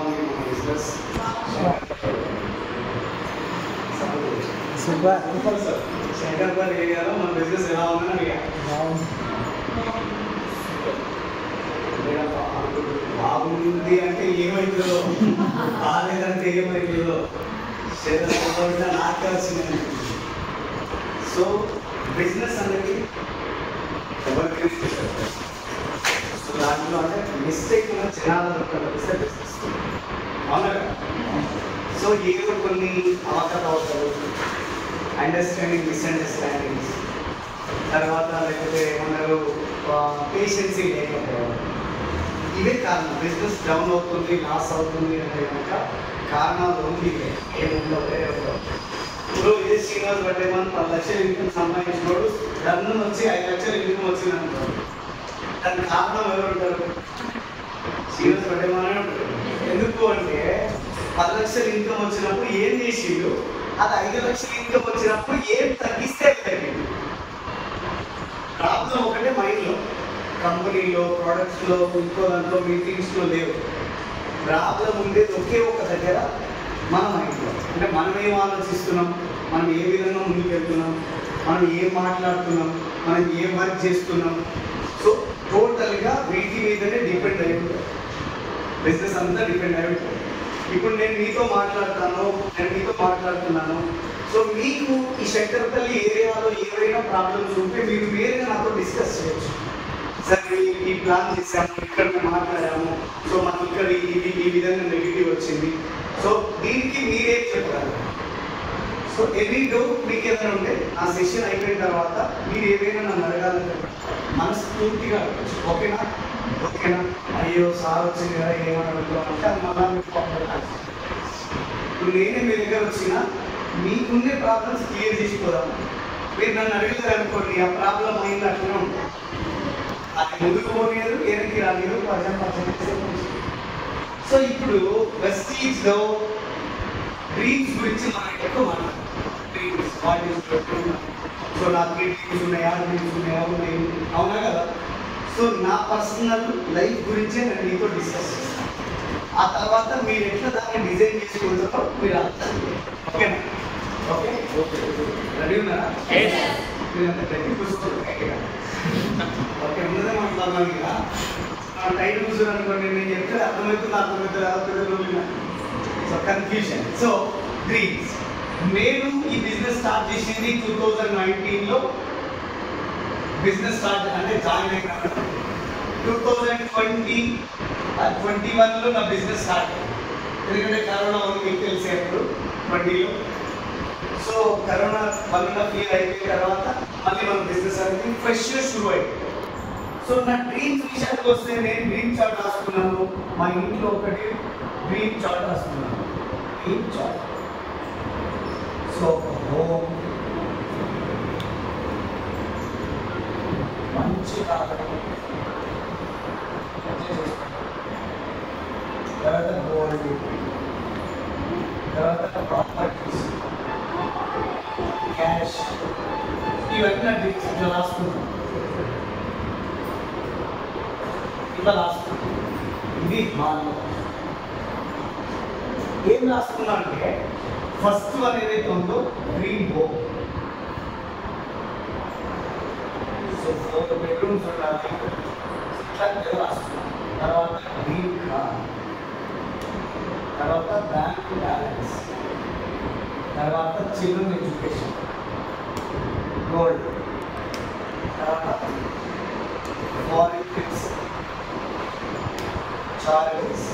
ఉంది మన business? Super sir, Shankarpally ఏరియాలో మన బిజినెస్ ఎలా ఉందని అడిగా. బాగుంది అంటే ఏమైతుందో, బాగాలేదంటే ఏమైతుందో శరీరం నాకు వచ్చింది. సో బిజినెస్ అనేది ఎవరికి సో దాంట్లో అంటే మిస్టేక్ ఉన్న జనాలు బిజినెస్ అవునా. సో ఏదో కొన్ని అవకతవకలు, అండర్స్టాండింగ్ మిస్అండర్స్టాండింగ్స్, తర్వాత లేకపోతే ఏమన్నారు పేషెన్సీ లేకపోవడం, ఇవే కారణం. బిజినెస్ డౌన్ అవుతుంది, లాస్ అవుతుంది అంటే కనుక కారణాలు ఉంది. ఏముండవు ఇప్పుడు ఏ శ్రీనివాస్ బట్టేమని 10 లక్షలు ఇన్కమ్ సంపాదించినోడు డన్ను వచ్చి 5 లక్షలు ఇన్కమ్ వచ్చింది అనుకోండి, దానికి కారణం ఎవరు ఉంటారు? శ్రీనివాస్ బట్టేమనే ఉంటారు. ఎందుకు అంటే 10 లక్షలు ఇన్కమ్ వచ్చినప్పుడు ఏం చేసిండు, అది 5 లక్షలు ఇన్కమ్ వచ్చినప్పుడు ఏం తగ్గిస్తే తగ్గింది. ప్రాబ్లం ఒకటే మైండ్లో, కంపెనీలో, ప్రోడక్ట్స్లో, ఇంకో దాంట్లో, మీటింగ్స్లో లేవు. ప్రాబ్లం ఉండేది ఒకే ఒక దగ్గర, మన మైండ్లో. అంటే మనం ఏం ఆలోచిస్తున్నాం, మనం ఏ విధంగా ముందుకు వెళ్తున్నాం, మనం ఏం మాట్లాడుతున్నాం, మనం ఏం వర్క్ చేస్తున్నాం. సో టోటల్గా వీటి మీదనే డిపెండ్ అయి ఉంటుంది. బిజినెస్ అంతా డిపెండ్ అయి ఉంటుంది. ఇప్పుడు నేను మీతో మాట్లాడుతున్నాను. సో మీకు ఈ శంకర్పల్లి ఏరియాలో ఏవైనా ప్రాబ్లమ్స్ ఉంటే మీరు వేరేగా నాతో డిస్కస్ చేయొచ్చు. సార్ ఈ ప్లాన్ చేసాము, ఇక్కడ మేము మాట్లాడాము, సో మనకి ఇక్కడ ఈ విధంగా నెగిటివ్ వచ్చింది. సో దీనికి మీరేం చెప్తారు? సో ఎనీ డౌట్ మీకు ఏదైనా ఉంటే ఆ సెషన్ అయిపోయిన తర్వాత మీరు ఏదైనా నన్ను అడగాలని మనస్ఫూర్తిగా అడగచ్చు. ఓకేనా? అయ్యో సార్ వచ్చింది కదా ఏమని అడుగుతామంటే అది మళ్ళా మీకు ఇప్పుడు నేనే మీ దగ్గర వచ్చినా మీకుండే ప్రాబ్లమ్స్ క్లియర్ చేసిపోదాము. మీరు నన్ను అడిగారు అనుకోండి, ఆ ప్రాబ్లం మైండ్ అట్లనే ఉంటుంది. అది ముందుకు పోలేదు, వెనక్కి రాలేదు. సో ఇప్పుడు వెస్టీజ్లో డ్రీమ్స్ గురించి మనం ఎక్కువ మాట్లాడాలి. సో నాకు డ్రీమ్స్ ఉన్నాయా, ఉన్నాయి, అవునా కదా? సో నా పర్సనల్ లైఫ్ గురించే నేను మీతో డిస్కస్ చేస్తాను. ఆ తర్వాత మీరు ఎట్లా దాన్ని డిజైన్ చేసుకుంటారో మీరు అర్థం చేయాలి. ఓకేనా? ఓకే రెడీ ఉన్నారా? మీరు అంత గట్టి కూర్చోండి. ఓకే, ముందే మాట్లాడుతున్నాను కదా, టైట్ కూర్చొని అనుకోండి. నేను చెప్తే అర్థమవుతుంది. So confusion. So dreams. నేను ఈ బిజినెస్ స్టార్ట్ చేసింది 2019లో. బిజినెస్ స్టార్ట్ అంటే జాయిన్ అయిన 2021లో నా బిజినెస్ స్టార్ట్ అయింది. ఎందుకంటే కరోనా ఉంది మీకు తెలిసే అప్పుడు 20లో. సో కరోనా 1.5 year అయిపోయిన తర్వాత మళ్ళీ మన బిజినెస్ అనేది ఫ్రెష్గా షురు అయింది. సో నా డ్రీమ్స్ విషయానికి వస్తే నేను డ్రీమ్ చార్ట్ రాసుకున్నాను. మా ఇంట్లో ఒకటి డ్రీమ్ చార్ట్ రాసుకున్నాను. Dream chart. సో హోమ్, మంచి కారణం, తర్వాత గోల్డ్, తర్వాత ప్రాపర్టీస్, క్యాష్, ఇవన్నీ నా డ్రీమ్స్ ఇట్లా రాసుకున్నాను. ఇది మానవ ఏం రాసుకున్నా అంటే ఫస్ట్ వన్ ఏదైతే ఉందో డ్రీమ్ హోమ్. సో 4 bedrooms ఉండాలి, ఇట్లా రాసుకున్నాను. తర్వాత డ్రీమ్ కార్, తర్వాత బ్యాంక్ బ్యాలెన్స్, తర్వాత చిల్డ్రన్ ఎడ్యుకేషన్, గోల్డ్, తర్వాత ఫారిన్ ట్రిప్స్, చార్జెస్,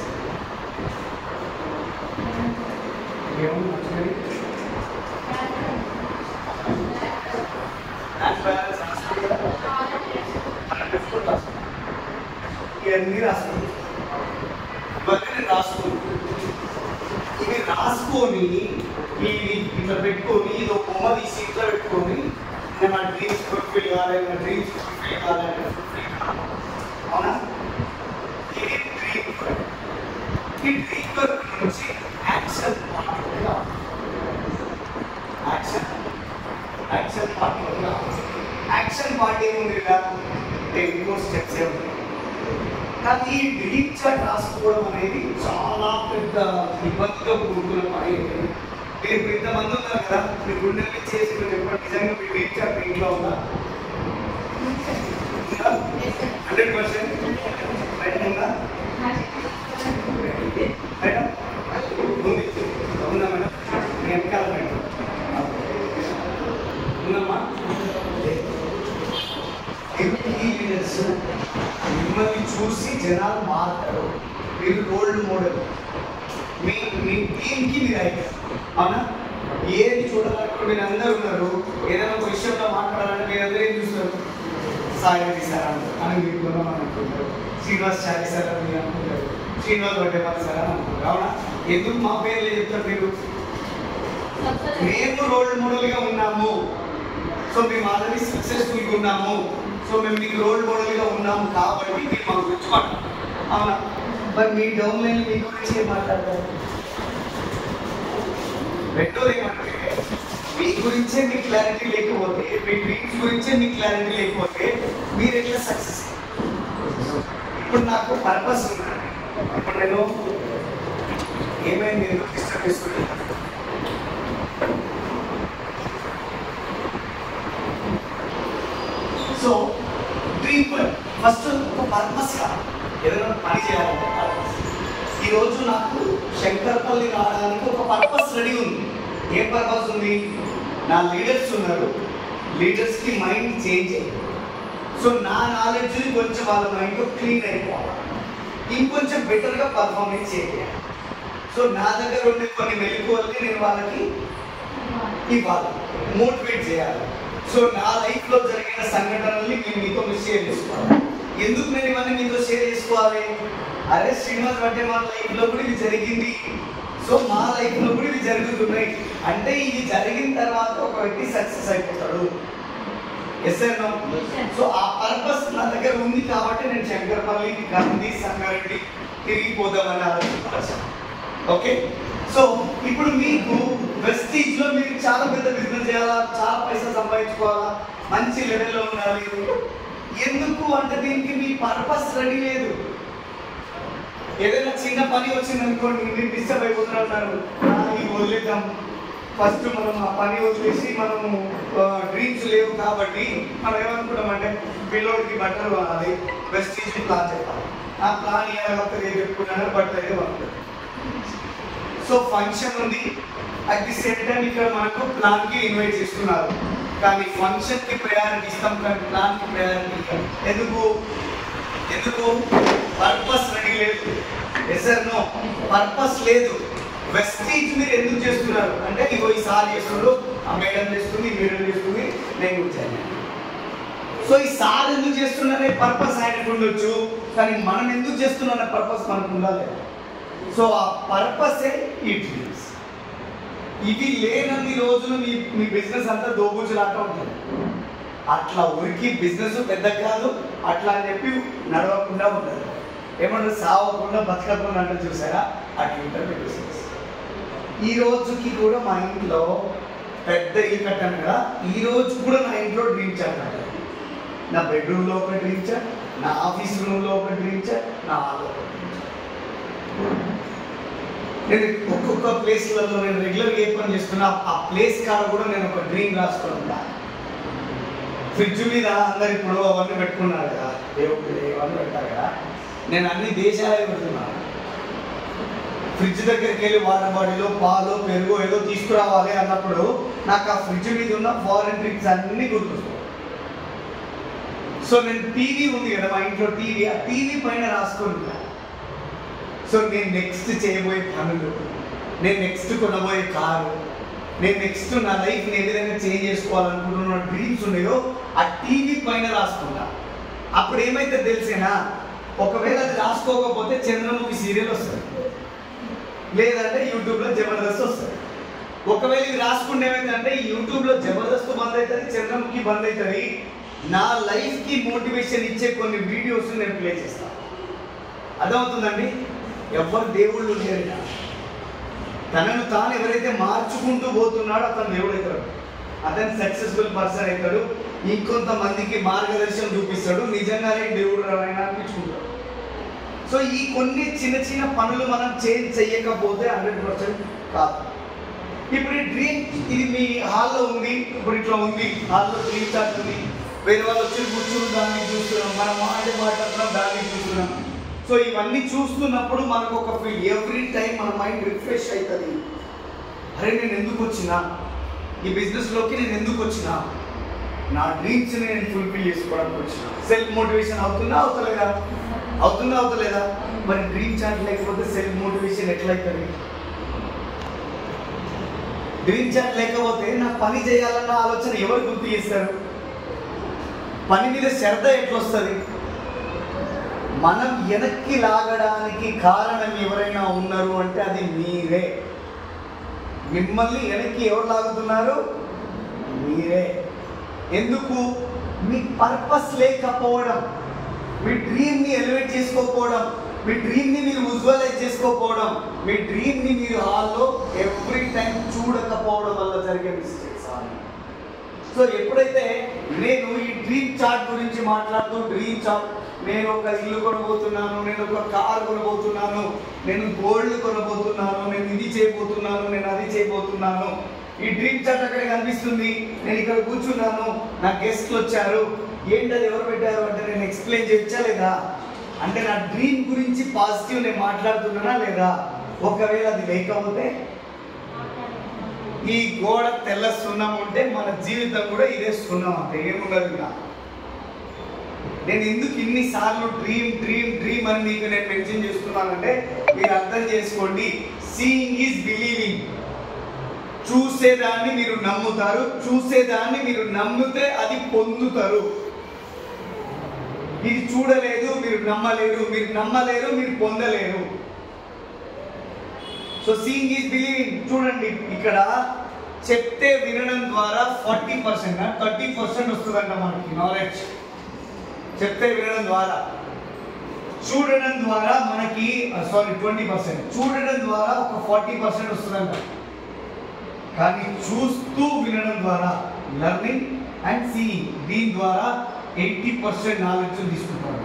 ఇవన్నీ రాసుకుంటాం. ఇవన్నీ రాసుకుంటాం. ఇవి రాసుకొని ఇట్లా పెట్టుకొని ఇది ఒక బొమ్మ తీసి ఇట్లా పెట్టుకొని నా డ్రీమ్స్ ఫుల్ఫిల్ కావాలి, నా డ్రీమ్స్ ఫుల్ఫిల్ కావాలి. అవునా? ఇది డ్రీమ్ వర్క్. ఈ డ్రీమ్ వర్క్ నుంచి యాక్షన్ యాక్షన్ పార్ట్ ఏముంది? 10 స్టెప్స్ ఏముంది? కానీ ఈ డ్రీమ్ చార్ట్ రాసుకోవడం అనేది చాలా పెద్ద ఇబ్బందితో కూడుకున్న పని. మీరు ఇప్పుడు ఇంతమంది ఉన్నారు కదా, మీ గుండెల్ని చేసి మీరు ఎప్పుడు నిజంగా మీ డ్రీమ్ చార్ట్ ఇంట్లో ఉందా? 100% మేడం ఉందా? మేడం ఉంది, ఉందా మేడం? నేను వెనకాల మేడం ఉందమ్మా. లీడర్స్ మిమ్మల్ని చూసి జనాలు మారుతారు. మీరు రోల్ మోడల్, మీ టీంకి మీరు అయితే అవునా? ఏది చూడాలంటే మీరు అందరూ ఉన్నారు. ఏదైనా ఒక విషయంలో మాట్లాడాలంటే మీరు అందరూ ఏం చూస్తారు? సాయి సార్ అని మీరు అనుకుంటారు, శ్రీనివాస్ చారి సార్ అని మీరు అనుకుంటారు, శ్రీనివాస్ వడ్డేపల్లి సార్ అని అనుకుంటారు. అవునా? ఎందుకు మా పేర్లు చెప్తారు మీరు? మేము రోల్ మోడల్గా ఉన్నాము. సో మేము ఆల్రెడీ సక్సెస్ఫుల్గా ఉన్నాము. సో మేము మీకు రోల్ మోడల్గా ఉన్నాము కాబట్టి మీరు మాకు గురించి మాట్లాడతారు. అవునా? మరి మీ డౌన్ లైన్ మీ గురించి ఏం మాట్లాడతారు? రెండోది ఏమంటే, మీ గురించే మీకు క్లారిటీ లేకపోతే, మీ డ్రీమ్స్ గురించే మీకు క్లారిటీ లేకపోతే మీరు ఎట్లా సక్సెస్? ఇప్పుడు నాకు పర్పస్ ఉంది. ఇప్పుడు నేను ఏమైంది ఎందుకు డిస్టర్బ్ చేసుకుంటున్నాను? సో డ్రీమ్ ఫస్ట్ ఒక పర్పస్ కాదు, ఏదైనా పని చేయాలంటే పర్పస్. ఈరోజు నాకు శంకర్పల్లి రావడానికి ఒక పర్పస్ రెడీ ఉంది. ఏం పర్పస్ ఉంది? నా లీడర్స్ ఉన్నారు, లీడర్స్కి మైండ్ చేంజ్ అయ్యింది. సో నా నాలెడ్జ్ని కొంచెం వాళ్ళ మైండ్లో క్లీన్ అయిపోవాలి, ఇంకొంచెం బెటర్గా పర్ఫార్మెన్స్ చేయాలి. సో నా దగ్గర ఉండే కొన్ని మెలకువల్ని నేను వాళ్ళకి ఇవ్వాలి, మోటివేట్ చేయాలి. సో నా లైఫ్లో జరిగిన సంఘటనల్ని నేను మీతో షేర్ చేసుకోవాలి. ఎందుకు నేను ఇవన్నీ మీతో షేర్ చేసుకోవాలి? అరే శ్రీనివాస్ అంటే మా లైఫ్లో కూడా ఇది జరిగింది, సో మా లైఫ్లో కూడా ఇవి జరుగుతున్నాయి అంటే ఇది జరిగిన తర్వాత ఒక వ్యక్తి సక్సెస్ అయిపోతాడు. Yes or no? సో ఆ పర్పస్ నా దగ్గర ఉంది కాబట్టి నేను శంకర్పల్లి, గాంధీ, సంగారెడ్డి తిరిగిపోదామని ఆలోచించాను. ఓకే, సో ఇప్పుడు మీకు వెస్టీజ్లో మీరు చాలా పెద్ద బిజినెస్ చేయాలా, చాలా పైసలు సంపాదించుకోవాలా, మంచి లెవెల్లో ఉండాలి. ఎందుకు అంటే దీనికి మీ పర్పస్ రెడీ లేదు. ఏదైనా చిన్న పని వచ్చింది అనుకోండి, మీరు డిస్టర్బ్ అయిపోతున్నారు, ఇది వదిలేద్దాం, ఫస్ట్ మనం ఆ పని వదిలేసి మనము డ్రీమ్స్ లేవు కాబట్టి మనం ఏమనుకుంటామంటే పిల్లోడికి బట్టలు కొనాలి, వెస్టీజ్ ప్లాన్ చెప్పాలి. ఆ ప్లాన్ ఏమైనా చెప్పుకున్నాను బట్ అయితే అనుకుంటాం. సో ఫంక్షన్ ఉంది, అట్ ది సేమ్ టైం ఇక్కడ మనకు ప్లాన్కి ఇన్వైట్ చేస్తున్నారు, కానీ ఫంక్షన్కి ప్రయారిటీ ఇస్తాం కానీ ప్లాన్కి ప్రయారిటీ ఇస్తాం. ఎందుకు పర్పస్ రెడీ లేదు. Yes or no? పర్పస్ లేదు. వెస్టీజ్ మీరు ఎందుకు చేస్తున్నారు అంటే ఇగో ఈ సార్ చేస్తున్నారు, ఆ మేడం చేస్తుంది, ఈ మేడం చేస్తుంది, నేను కూర్చాను. సో ఈ సార్ ఎందుకు చేస్తున్నారనే పర్పస్ ఆయనకు ఉండొచ్చు, కానీ మనం ఎందుకు చేస్తున్నారనే పర్పస్ మనకు ఉండాలి. సో ఆ పర్పసే ఈ డ్రీమ్స్. ఇవి లేనన్ని రోజులు మీ బిజినెస్ అంతా దోబూచులాట ఉంటుంది. అట్లా ఉరికి బిజినెస్ పెద్ద కాదు, అట్లా అని చెప్పి నడవకుండా ఉండదు. ఏమన్నా సావకుండా బతకకుండా అంటే చూసారా, అట్లా ఉంటుంది బిజినెస్. ఈ రోజుకి కూడా మా ఇంట్లో పెద్ద ఇల్లు కట్టాను కదా, ఈ రోజు కూడా నా ఇంట్లో డ్రీమ్ చాట్ కట్టాను. నా బెడ్రూమ్లో ఒక డ్రీమ్ చాట్, నా ఆఫీస్ రూమ్లో ఒక డ్రీమ్ చాట్, నా హాల్లో ఒక డ్రీమ్ చాట్. నేను ఒక్కొక్క ప్లేస్లలో నేను రెగ్యులర్గా ఏ పని చేస్తున్నా ఆ ప్లేస్ కాడ కూడా నేను ఒక డ్రీమ్ రాసుకొని ఉంటాను. ఫ్రిడ్జ్ మీద అందరు ఇప్పుడు అవన్నీ పెట్టుకున్నారు కదా, దేవుడు అవన్నీ పెట్టారు కదా, నేను అన్ని దేశాలే పెడుతున్నాను. ఫ్రిడ్జ్ దగ్గరికి వెళ్ళి వాటర్ బాటిలో పాలు పెరుగు ఏదో తీసుకురావాలి అన్నప్పుడు నాకు ఆ ఫ్రిడ్జ్ మీద ఉన్న ఫారెన్ డ్రింక్స్ అన్నీ గుర్తొస్తాయి. సో నేను టీవీ ఉంది కదా మా ఇంట్లో, టీవీ, ఆ టీవీ పైన రాసుకుంటున్నా. సో నేను నెక్స్ట్ చేయబోయే పనులు, నేను నెక్స్ట్ కొనబోయే కారు, నేను నెక్స్ట్ నా లైఫ్ని ఏ విధంగా చేంజ్ చేసుకోవాలనుకుంటున్న డ్రీమ్స్ ఉన్నాయో ఆ టీవీ పైన రాసుకుంటా. అప్పుడు ఏమైతే తెలిసేనా, ఒకవేళ అది రాసుకోకపోతే చంద్రముఖి సీరియల్ వస్తుంది, లేదంటే యూట్యూబ్లో జబర్దస్త్ వస్తుంది. ఒకవేళ ఇది రాసుకుంటే ఏమైందంటే యూట్యూబ్లో జబర్దస్త్ బంద్ అవుతుంది, చంద్రముఖి బంద్ అవుతుంది. నా లైఫ్కి మోటివేషన్ ఇచ్చే కొన్ని వీడియోస్ నేను ప్లే చేస్తాను. అర్థమవుతుందండి? ఎవరు దేవుళ్ళు లేరు. తనను తాను ఎవరైతే మార్చుకుంటూ పోతున్నాడో అతను దేవుడు అవుతాడు, అతను సక్సెస్ఫుల్ పర్సన్ అవుతాడు, ఇంకొంతమందికి మార్గదర్శనం చూపిస్తాడు, నిజంగానే దేవుడు రావాలని అనిపించుకుంటాడు. సో ఈ కొన్ని చిన్న చిన్న పనులు మనం చేంజ్ చేయకపోతే 100% కాదు. ఇప్పుడు ఈ డ్రీమ్ ఇది మీ హాల్లో ఉంది, ఇప్పుడు ఇట్లా ఉంది హాల్లో డ్రీమ్ చార్ట్ ఉంది, వేరే వాళ్ళు వచ్చి కూర్చుని దాన్ని చూస్తున్నాం, మనం మాట్లాడుతున్నాం దాన్ని చూస్తున్నాం. సో ఇవన్నీ చూస్తున్నప్పుడు మనకు ఒక ఫీల్, ఎవ్రీ టైం మన మైండ్ రిఫ్రెష్ అవుతుంది. అరే నేను ఎందుకు వచ్చినా ఈ బిజినెస్లోకి, నేను ఎందుకు వచ్చినా, నా డ్రీమ్స్ని నేను ఫుల్ఫిల్ చేసుకోవడానికి వచ్చిన. సెల్ఫ్ మోటివేషన్ అవుతుందా అవుతలేదా? మరి డ్రీమ్ చార్ట్ లేకపోతే సెల్ఫ్ మోటివేషన్ ఎట్లయితుంది? డ్రీమ్ చార్ట్ లేకపోతే నా పని చేయాలన్న ఆలోచన ఎవరు గుర్తు చేస్తారు? పని మీద శ్రద్ధ ఎట్లొస్తుంది? మనం వెనక్కి లాగడానికి కారణం ఎవరైనా ఉన్నారు అంటే అది మీరే. మిమ్మల్ని వెనక్కి ఎవరు లాగుతున్నారు? మీరే. ఎందుకు? మీ పర్పస్ లేకపోవడం, మీ డ్రీమ్ని ఎలివేట్ చేసుకోకపోవడం, మీ డ్రీమ్ని మీరు విజువలైజ్ చేసుకోకపోవడం, మీ డ్రీమ్ని మీరు హాల్లో ఎవ్రీ టైం చూడకపోవడం వల్ల జరిగే మిస్టేక్స్. సో ఎప్పుడైతే నేను ఈ డ్రీమ్ చార్ట్ గురించి మాట్లాడుతూ, డ్రీమ్ చార్ట్, నేను ఒక ఇల్లు కొనబోతున్నాను, నేను ఒక కార్ కొనబోతున్నాను, నేను గోల్డ్ కొనబోతున్నాను, నేను ఇది చేయబోతున్నాను, నేను అది చేయబోతున్నాను, ఈ డ్రీమ్ చార్ట్ అక్కడ కనిపిస్తుంది, నేను ఇక్కడ కూర్చున్నాను, నా గెస్ట్లు వచ్చారు, ఏంటది ఎవరు పెట్టారు అంటే నేను ఎక్స్ప్లెయిన్ చేయొచ్చా లేదా? అంటే నా డ్రీమ్ గురించి పాజిటివ్ నేను మాట్లాడుతున్నానా లేదా? ఒకవేళ అది లేకపోతే, ఈ గోడ తెల్ల సున్నం ఉంటే మన జీవితం కూడా ఇదే సున్నం, అంతే, ఏముండదు. ఇంకా నేను ఎందుకు ఇన్నిసార్లు డ్రీమ్ డ్రీమ్ డ్రీమ్ అని మీకు నేను మెన్షన్ చేస్తున్నానంటే మీరు అర్థం చేసుకోండి. Seeing is believing. చూసేదాన్ని మీరు నమ్ముతారు, చూసేదాన్ని మీరు నమ్మితే అది పొందుతారు. ఇది చూడలేదు మీరు నమ్మలేరు, మీరు నమ్మలేరు మీరు పొందలేరు. So seeing is believing. చూడండి, ఇక్కడ చెప్తే వినడం ద్వారా 40% 30% వస్తుందంట మనకి నాలెడ్జ్. చెప్తే వినడం ద్వారా, చూడడం ద్వారా మనకి 20%, చూడడం ద్వారా ఒక 40% వస్తుందంట. కానీ చూస్తూ వినడం ద్వారా, లెర్నింగ్ అండ్ సీయింగ్, దీని ద్వారా 80% నాలెడ్జ్ తీసుకుంటాం,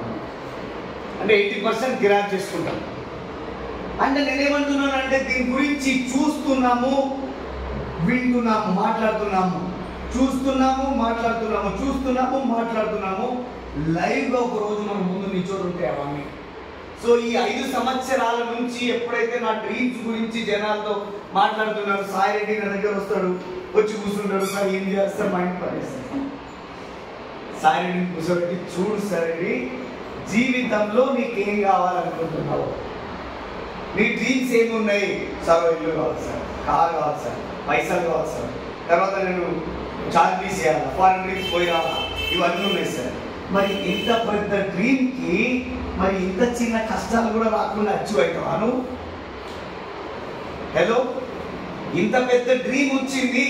అంటే 80% గ్రాప్ చేసుకుంటాం. అంటే నేనేమంటున్నాను అంటే దీని గురించి చూస్తున్నాము, వింటున్నాము, మాట్లాడుతున్నాము, చూస్తున్నాము, లైవ్గా ఒక రోజు మన ముందు నిల్చోడు ఉంటాయి అవన్నీ. సో ఈ 5 సంవత్సరాల నుంచి ఎప్పుడైతే నా డ్రీమ్స్ గురించి జనాలతో మాట్లాడుతున్నాను, సాయి రెడ్డి నా దగ్గర వస్తాడు, వచ్చి కూర్చుంటాడు, సార్ ఏం చేస్తారు, మైండ్ పనిచేస్తాను. సాయి రెడ్డిని కూర్చోబెట్టి, చూడు సార్ రెడ్డి, జీవితంలో నీకేం కావాలనుకుంటున్నావు, నీ డ్రీమ్స్ ఏమున్నాయి? సార్ ఇల్లు కావాలి సార్, కార్ కావాలి సార్, పైసలు కావాలి సార్, తర్వాత నేను చార్జీస్ చేయాలా, ఫారెన్ ట్రిప్స్ పోయి రావాలా, ఇవన్నీ ఉన్నాయి సార్. మరి ఇంత పెద్ద డ్రీమ్కి మరి ఇంత చిన్న కష్టాలు కూడా రాకుండా అచీవ్ అవుతావాను? హలో, ఇంత పెద్ద డ్రీమ్ వచ్చింది,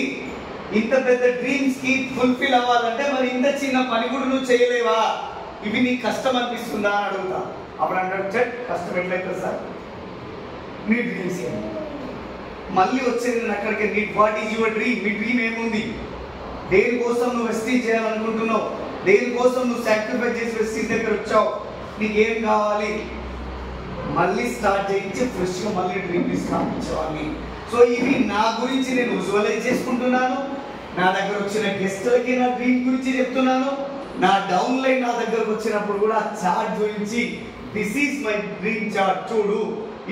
ఇంత పెద్ద డ్రీమ్స్కి ఫుల్ఫిల్ అవ్వాలంటే మరి ఇంత చిన్న పని కూడా నువ్వు చేయలేవా? ఇవి నీకు కష్టం అనిపిస్తుందా అని అడుగుతా. అప్పుడు అంటాడు, చెట్ కష్టం ఎట్లయితుంది సార్, నీ డ్రీమ్స్ ఏమి? మళ్ళీ వచ్చేది నేను అక్కడికి, what is your dream? Me dream ఏముంది? దేనికోసం నువ్వు వెస్టీజ్ చేయాలనుకుంటున్నావు? దేనికోసం నువ్వు సాక్రిఫైస్ చేసి వెస్టీజ్ దగ్గర వచ్చావు? నీకేం కావాలి? మళ్ళీ స్టార్ట్ చేయించి ఫ్రెష్గా మళ్ళీ డ్రీమ్ తీసుకురావాలి. సో ఇవి నా గురించి నేను విజువలైజ్ చేసుకుంటున్నాను, నా దగ్గర వచ్చిన గెస్టులకి నా డ్రీమ్ గురించి చెప్తున్నాను, నా డౌన్ లైన్ నా దగ్గరకు వచ్చినప్పుడు కూడా చార్ట్ గురించి, this is my dream chart, చూడు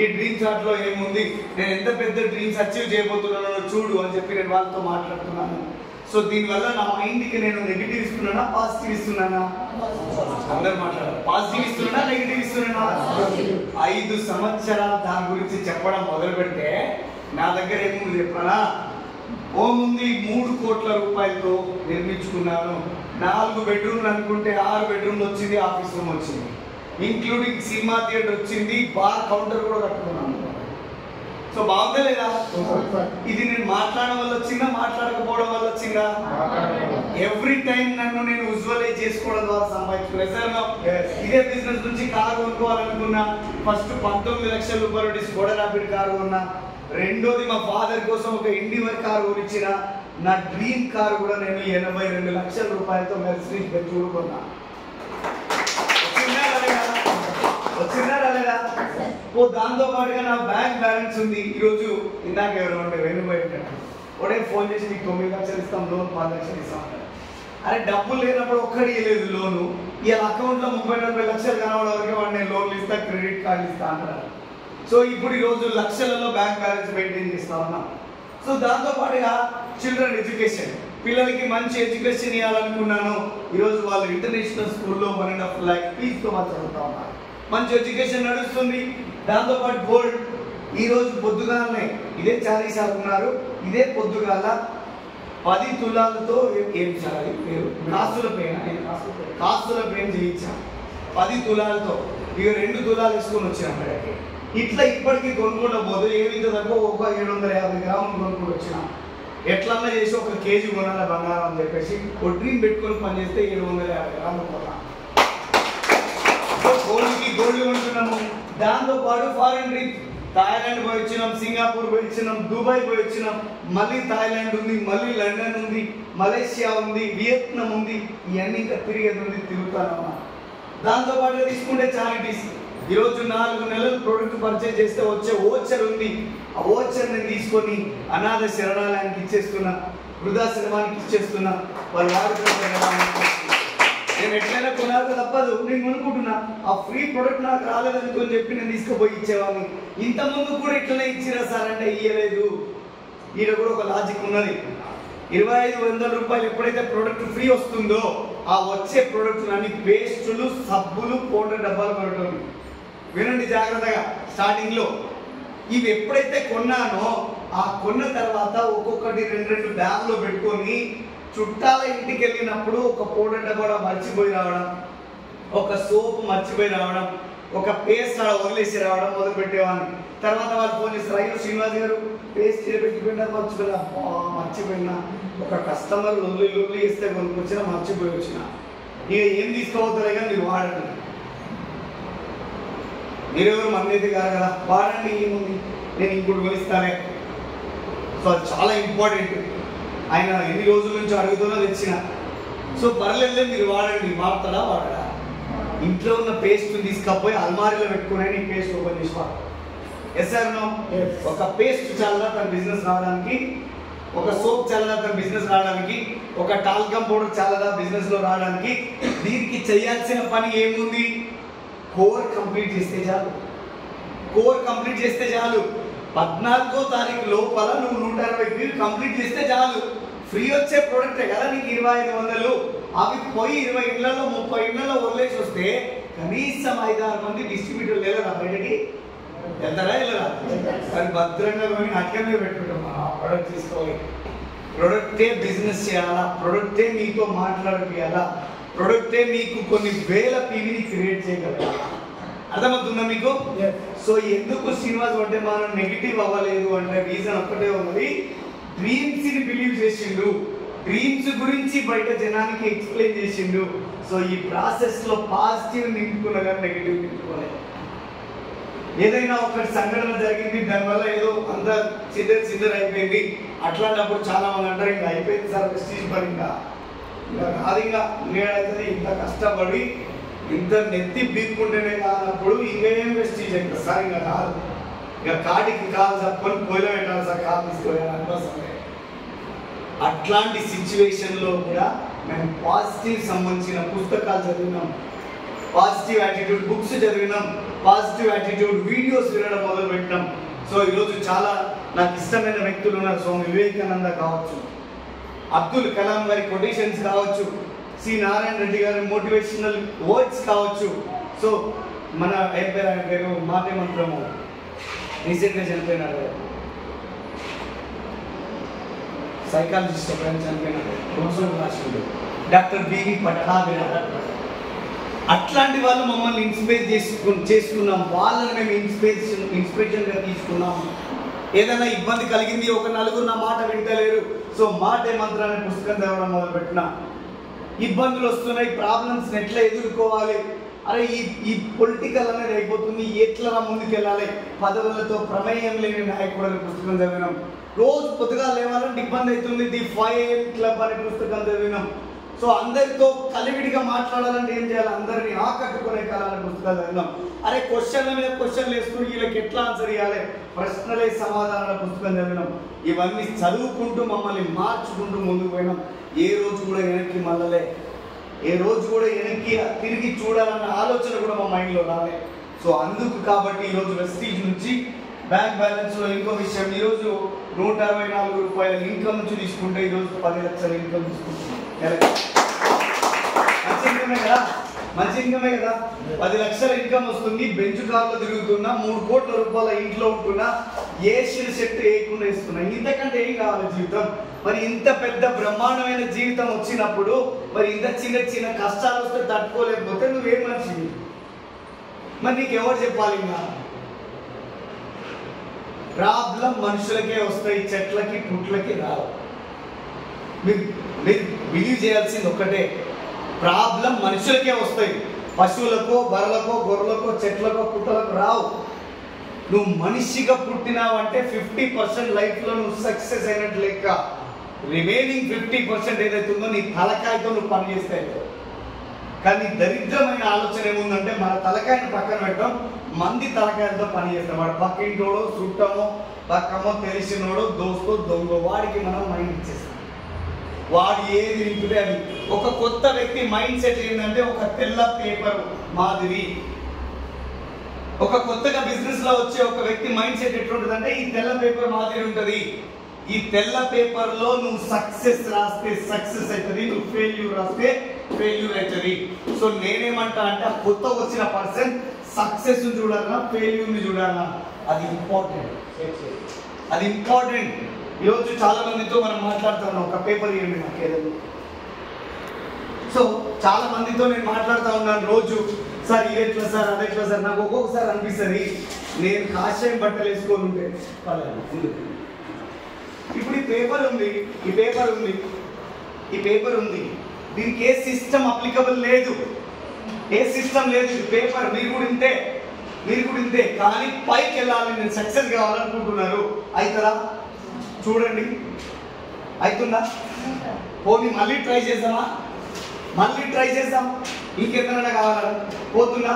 ఈ డ్రీమ్ చార్ట్ లో ఏముంది, నేను ఎంత పెద్ద డ్రీమ్స్ అచీవ్ చేయబోతున్నానో చూడు అని చెప్పి నేను వాళ్ళతో మాట్లాడుతున్నాను. సో దీనివల్ల నా మైండ్కి నేను నెగిటివ్ ఇస్తున్నానా, పాజిటివ్ ఇస్తున్నానా? అందరు మాట్లాడారు. పాజిటివ్ ఇస్తున్నా, నెగిటివ్ ఇస్తున్నానా? 5 సంవత్సరాలు దాని గురించి చెప్పడం మొదలు పెడితే నా దగ్గర ఏముంది చెప్పనా? హోమ్ ఉంది, 3 కోట్ల రూపాయలతో నిర్మించుకున్నాను. 4 బెడ్రూమ్లు అనుకుంటే 6 బెడ్రూమ్లు వచ్చింది, ఆఫీస్ రూమ్ వచ్చింది, ఇంక్లూడింగ్ సినిమా థియేటర్ వచ్చింది, బార్ కౌంటర్ కూడా కట్టుకున్నాను. సో బాగుందా లేదా? ఇది నేను మాట్లాడడం వల్ల వచ్చిందా, మాట్లాడకపోవడం వల్ల వచ్చిందా? ఎవ్రీ టైం నన్ను నేను విజువలైజ్ చేసుకోవడం ద్వారా సంపాదించుకున్నా. ఇదే బిజినెస్ నుంచి కారు కొనుక్కోవాలనుకున్నా, ఫస్ట్ 19 లక్షల రూపాయలు స్కోడా ర్యాపిడ్ కారు కొన్నా, రెండోది మా ఫాదర్ కోసం ఒక ఇండివర్ కారు కొనిచ్చిన, నా డ్రీమ్ కారు కూడా నేను 82 లక్షల రూపాయలతో మెర్సిడీస్ బెంజ్ కొన్నా. వచ్చిందా లేదా? దాంతో పాటుగా నా బ్యాంక్ బ్యాలెన్స్ ఉంది. ఈరోజు ఇందాక ఎవరు ఉంటే వెనుపోయి ఒకటే ఫోన్ చేసి నీకు 9 లక్షలు ఇస్తాం, లోన్ 10 లక్షలు ఇస్తాం. అరే డబ్బులు లేనప్పుడు ఒక్కడి లేదు లోను. ఇలా అకౌంట్లో 30-40 లక్షలు కనబడే వరకు వాడు నేను లోన్లు ఇస్తా, క్రెడిట్ కార్డు ఇస్తా అంటారు. సో ఇప్పుడు ఈరోజు లక్షలలో బ్యాంక్ బ్యాలెన్స్ మెయింటైన్ చేస్తా ఉన్నాం. సో దాంతో పాటుగా చిల్డ్రన్ ఎడ్యుకేషన్, పిల్లలకి మంచి ఎడ్యుకేషన్ ఇవ్వాలనుకున్నాను. ఈరోజు వాళ్ళు ఇంటర్నేషనల్ స్కూల్లో 1.5 lakh ఫీజుతో వాళ్ళు చదువుతా ఉన్నారు. మంచి ఎడ్యుకేషన్ నడుస్తుంది. దాంతోపాటు గోల్డ్ ఈరోజు పొద్దుగాలనే ఇదే చాలీసార్ ఉన్నారు, ఇదే పొద్దుగాల 10 తులాలతో ఏం చేయాలి మీరు కాసుల పెయిన్ చేయించాం. 10 తులాలతో ఇక 2 తులాలు వేసుకొని వచ్చాను అక్కడికి. ఇట్లా ఇప్పటికీ కొనుక్కుంటూ పోతే ఏమిందో తక్కువ ఒక 750 గ్రాములు కొనుక్కొని వచ్చిన. ఎట్లన్నా చేసి 1 కేజీ కొనాల బంగారం అని చెప్పేసి ఒక డ్రీమ్ పెట్టుకొని పనిచేస్తే 750 గ్రాములు కొన్నాం. గోల్డ్కి గోల్డ్ కొంటున్నాము. దాంతోపాటు ఫారెన్ ట్రిప్ థాయిలాండ్ పోయి వచ్చినాం, సింగపూర్ పోయి వచ్చినాం, దుబాయ్ పోయి వచ్చినాం. మళ్ళీ థాయిలాండ్ ఉంది, మళ్ళీ లండన్ ఉంది, మలేషియా ఉంది, వియత్నాం ఉంది. ఇవన్నీ ఇంకా తిరిగేది ఉంది, తిరుగుతానమ్మా. దాంతోపాటు తీసుకుంటే చారిటీస్ ఈరోజు 4 నెలలు ప్రొడక్ట్ పర్చేజ్ చేస్తే వచ్చే ఓచర్ ఉంది. ఆ ఓచర్ని తీసుకొని అనాథ శరణాలయానికి ఇచ్చేస్తున్నా, వృద్ధాశ్రమానికి ఇచ్చేస్తున్నా. వాళ్ళు వాడుకుంటున్నారు. నేను ఎట్లయినా కొనాలి తప్పదు, నేను కొనుక్కుంటున్నా. ఆ ఫ్రీ ప్రొడక్ట్ నాకు రాలేదనుకొని చెప్పి నేను తీసుకుపోయి ఇచ్చేవాడిని. ఇంతకుముందు కూడా ఇట్లనే ఇచ్చిరా సార్ అంటే ఇయ్యలేదు. ఈయన కూడా ఒక లాజిక్ ఉన్నది. 2500 రూపాయలు ఎప్పుడైతే ప్రొడక్ట్ ఫ్రీ వస్తుందో ఆ వచ్చే ప్రొడక్ట్ అన్ని పేస్టులు, సబ్బులు, పౌడర్ డబ్బాలు కొనటం. వినండి జాగ్రత్తగా. స్టార్టింగ్లో ఇవి ఎప్పుడైతే కొన్నానో ఆ కొన్న తర్వాత ఒక్కొక్కటి 2 బ్యాగ్లో పెట్టుకొని చుట్టాల ఇంటికి వెళ్ళినప్పుడు ఒక పౌడర్ డబ్బా మర్చిపోయి రావడం, ఒక సోపు మర్చిపోయి రావడం, ఒక పేస్ట్ వదిలేసి రావడం మొదలు పెట్టేవాడిని. తర్వాత వాళ్ళు ఫోన్ చేస్తారు, అయ్యో శ్రీనివాస్ గారు పేస్ట్ పెట్టిపోయినా మర్చిపోయినా. ఒక కస్టమర్ లొల్లి ఇస్తే కొనుక్కొచ్చినా మర్చిపోయి వచ్చిన. ఇక ఏం తీసుకోవద్దులే కానీ మీరు వాడండి. మీరెవరు మన్నైతే కాదు కదా, వాడండి, ఏముంది నేను ఇంకోటి కొనిస్తానే. సో అది చాలా ఇంపార్టెంట్. ఆయన ఎన్ని రోజుల నుంచి అడుగుతున్నా తెచ్చిన. సో పర్లేదు మీరు వాడండి. వాడతాడా వాడడా? ఇంట్లో ఉన్న పేస్ట్ తీసుకపోయి అల్మారీలో పెట్టుకునే ఈ పేస్ట్ ఓపెన్ చేసి వాడు. Yes sir no? ఒక పేస్ట్ చాలా తన బిజినెస్ రావడానికి, ఒక సోప్ చాలా తన బిజినెస్ రావడానికి, ఒక టాల్కమ్ పౌడర్ చాలా బిజినెస్లో రావడానికి. దీనికి చేయాల్సిన పని ఏముంది? కోర్ కంప్లీట్ చేస్తే చాలు. కోర్ కంప్లీట్ చేస్తే చాలు. 14వ తారీఖు లోపల నువ్వు 160 కంప్లీట్ చేస్తే చాలు. ఫ్రీ వచ్చే ప్రోడక్టే కదా నీకు 2500. అవి పోయి 20 ఇళ్లలో 30 ఇళ్లలో వదిలేసి వస్తే కనీసం 5-6 మంది డిస్ట్రిబ్యూటర్లు వెళ్ళరా బయటకి? వెళ్తారా వెళ్ళరా? అది భద్రంగా కొని అక్కడనే పెట్టుకుంటాం. ప్రోడక్ట్ తీసుకోవాలి. ప్రొడక్టే బిజినెస్ చేయాలా, ప్రొడక్టే మీతో మాట్లాడిపియాలా, ప్రొడక్టే మీకు కొన్ని వేల పీవీని క్రియేట్ చేయగలగాలి. అర్థమవుతుందా మీకు? సో ఎందుకు శ్రీనివాస్ అంటే మనం నెగిటివ్ అవ్వలేదు అంటే రీజన్ ఒక్కటే ఉన్నది. డ్రీమ్స్ ని బిలీవ్ చేసిండు, డ్రీమ్స్ గురించి బయట జనానికి ఎక్స్ప్లెయిన్ చేసిండు. సో ఈ ప్రాసెస్ లో పాజిటివ్ నింపుకున్నా కానీ నెగిటివ్ నింపుకోలేదు. ఏదైనా ఒక సంఘటన జరిగింది, దానివల్ల ఏదో అంత చిల్లర అయిపోయింది. అట్లాంటప్పుడు చాలా మంది అంటారు ఇంకా అయిపోయింది సార్ ప్రెస్టీజ్ పని, ఇంకా కాదు, ఇంకా నేనైతే ఇంత కష్టపడి ఇంత నెత్తి బీక్కుంటేనే కానప్పుడు ఇంకేం ప్రెస్టీజ్ అవుతుంది సార్, ఇంకా కాదు, ఇక కాటికి కాదు తప్పని పొయ్యిలో పెట్టాలి సార్, కాదు తీసుకోవాలి అనిపిస్తుంది. అట్లాంటి సిచ్యువేషన్లో కూడా మేము పాజిటివ్ సంబంధించిన పుస్తకాలు చదివినాం, పాజిటివ్ యాటిట్యూడ్ బుక్స్ చదివినాం, పాజిటివ్ యాటిట్యూడ్ వీడియోస్ వినడం మొదలు పెట్టినాం. సో ఈరోజు చాలా నాకు ఇష్టమైన వ్యక్తులు ఉన్నారు. స్వామి వివేకానంద కావచ్చు, అబ్దుల్ కలాం గారి కొటేషన్స్ కావచ్చు, సి నారాయణ రెడ్డి గారి మోటివేషనల్ వర్డ్స్ కావచ్చు. సో మన ఆయన పేరు మాటే మంత్రము రీసెంట్గా చనిపోయినాడు, సైకాలజిస్ట్ ఒక చనిపోయినాడు, రాష్ట్రుడు డాక్టర్ బివి పట్టాభిరామ్. అట్లాంటి వాళ్ళు మమ్మల్ని ఇన్స్పైర్ చేసుకున్నాం, వాళ్ళని మేము ఇన్స్పిరేషన్గా తీసుకున్నాం. ఏదైనా ఇబ్బంది కలిగింది, ఒక నలుగురు నా మాట వింటలేరు, సో మాటే మంత్రాన్ని పుస్తకం చదవడం మొదలుపెట్టిన. ఇబ్బందులు వస్తున్నాయి, ప్రాబ్లమ్స్ ఎట్లా ఎదుర్కోవాలి, అరే ఈ పొలిటికల్ అనేది అయిపోతుంది, ఎట్లా ముందుకు వెళ్ళాలి, పదవులతో ప్రమేయం లేని నాయకుడు పుస్తకం చదివినాం. రోజు పొద్దుగా లేవాలంటే ఇబ్బంది అవుతుంది, ది 5 AM క్లబ్ అనే పుస్తకం చదివినాం. సో అందరితో కలివిడిగా మాట్లాడాలంటే ఏం చేయాలి? అందరినీ ఆకట్టుకునే కాలాల పుస్తకాలు చదివాం. అరే క్వశ్చన్ల మీద క్వశ్చన్లు వేస్తూ వీళ్ళకి ఎట్లా ఆన్సర్ ఇవ్వాలి, ప్రశ్నలే సమాధానాల పుస్తకం చదివినాం. ఇవన్నీ చదువుకుంటూ మమ్మల్ని మార్చుకుంటూ ముందుకు పోయినాం. ఏ రోజు కూడా వెనక్కి మళ్ళలే, ఏ రోజు కూడా వెనక్కి తిరిగి చూడాలన్న ఆలోచన కూడా మా మైండ్లో రాలే. సో అందుకు కాబట్టి ఈరోజు వెస్టీజ్ నుంచి బ్యాంక్ బ్యాలెన్స్లో ఇంకో విషయం, ఈరోజు 164 రూపాయల ఇన్కమ్ నుంచి తీసుకుంటే ఈరోజు 10 లక్షల ఇన్కమ్ తీసుకుంటున్నాం. మంచి ఇన్కమే కదా, మంచి ఇన్కమే కదా. 10 లక్షల ఇన్కమ్ వస్తుంది, బెంచ్ కార్లో తిరుగుతున్నా, 3 కోట్ల రూపాయల ఇంట్లో ఉంటున్నా, ఏషియన్ సెట్ వేయకుండా ఇస్తున్నా. ఇంతకంటే ఏం కావాలి జీవితం? మరి ఇంత పెద్ద బ్రహ్మాండమైన జీవితం వచ్చినప్పుడు మరి ఇంత చిన్న చిన్న కష్టాలు వస్తే తట్టుకోలేకపోతే నువ్వేం మనిషి? మరి నీకు ఎవరు చెప్పాలి? ఇంకా ప్రాబ్లం మనుషులకే వస్తాయి, చెట్లకి పుట్లకి రావు. మీరు బిలీవ్ చేయాల్సింది ఒక్కటే, ప్రాబ్లం మనుషులకే వస్తాయి, పశువులకో బర్రెలకో గొర్రెలకో చెట్లకో పుట్టలకు రావు. నువ్వు మనిషిగా పుట్టినావంటే 50% లైఫ్లో నువ్వు సక్సెస్ అయినట్టు లెక్క. రిమైనింగ్ 50% ఏదైతే ఉందో నీ తలకాయతో నువ్వు పని చేస్తే. కానీ దరిద్రమైన ఆలోచన ఏముందంటే మన తలకాయను పక్కన పెట్టడం, మంది తలకాయలతో పని చేస్తాం. వాడు పక్కింటోడో చుట్టమో పక్కమో తెలిసినోడో దోస్తో దొంగ వాడికి మనం మైండ్ ఇచ్చేస్తాం. వాడు ఏది నింపితే అది. ఒక కొత్త వ్యక్తి మైండ్ సెట్ ఏంటంటే ఒక తెల్ల పేపర్ మాదిరి. ఒక కొత్తగా బిజినెస్ లో వచ్చే ఒక వ్యక్తి మైండ్ సెట్ ఎట్లుంటుందంటే ఈ తెల్ల పేపర్ మాదిరి ఉంటుంది. ఈ తెల్ల పేపర్ లో నువ్వు సక్సెస్ రాస్తే సక్సెస్ అవుతుంది, నువ్వు ఫెయిల్యూర్ రాస్తే ఫెయిల్యూర్ అవుతుంది. సో నేనేమంటా అంటే కొత్త వచ్చిన పర్సన్ సక్సెస్ చూడాలన్నా ఫెయిల్యూర్ ని చూడాలన్నా అది ఇంపార్టెంట్, అది ఇంపార్టెంట్. ఈరోజు చాలా మందితో మనం మాట్లాడుతున్నాం, ఒక పేపర్ ఇవ్వండి నాకు ఏదైనా. సో చాలా మందితో నేను మాట్లాడుతూ ఉన్నాను రోజు, సార్ ఇది ఎట్లా సార్ అది ఎట్లా సార్. నాకు ఒక్కొక్కసారి అనిపిస్తుంది నేను కాషాయం బట్టలు వేసుకొని ఉంటే ఇప్పుడు ఈ పేపర్ ఉంది, ఈ పేపర్ ఉంది, ఈ పేపర్ ఉంది, దీనికి ఏ సిస్టమ్ అప్లికబుల్ లేదు, ఏ సిస్టమ్ లేదు. ఇది పేపర్, మీరు కూడా ఇంతే, మీరు కూడా ఇంతే. కానీ పైకి వెళ్ళాలి, నేను సక్సెస్ కావాలనుకుంటున్నారు, అవుతుందా? చూడండి అవుతుందా? పోనీ మళ్ళీ ట్రై చేద్దామా? మళ్ళీ ట్రై చేద్దాం, ఇంకెంతైనా కావాలా? పోతుందా?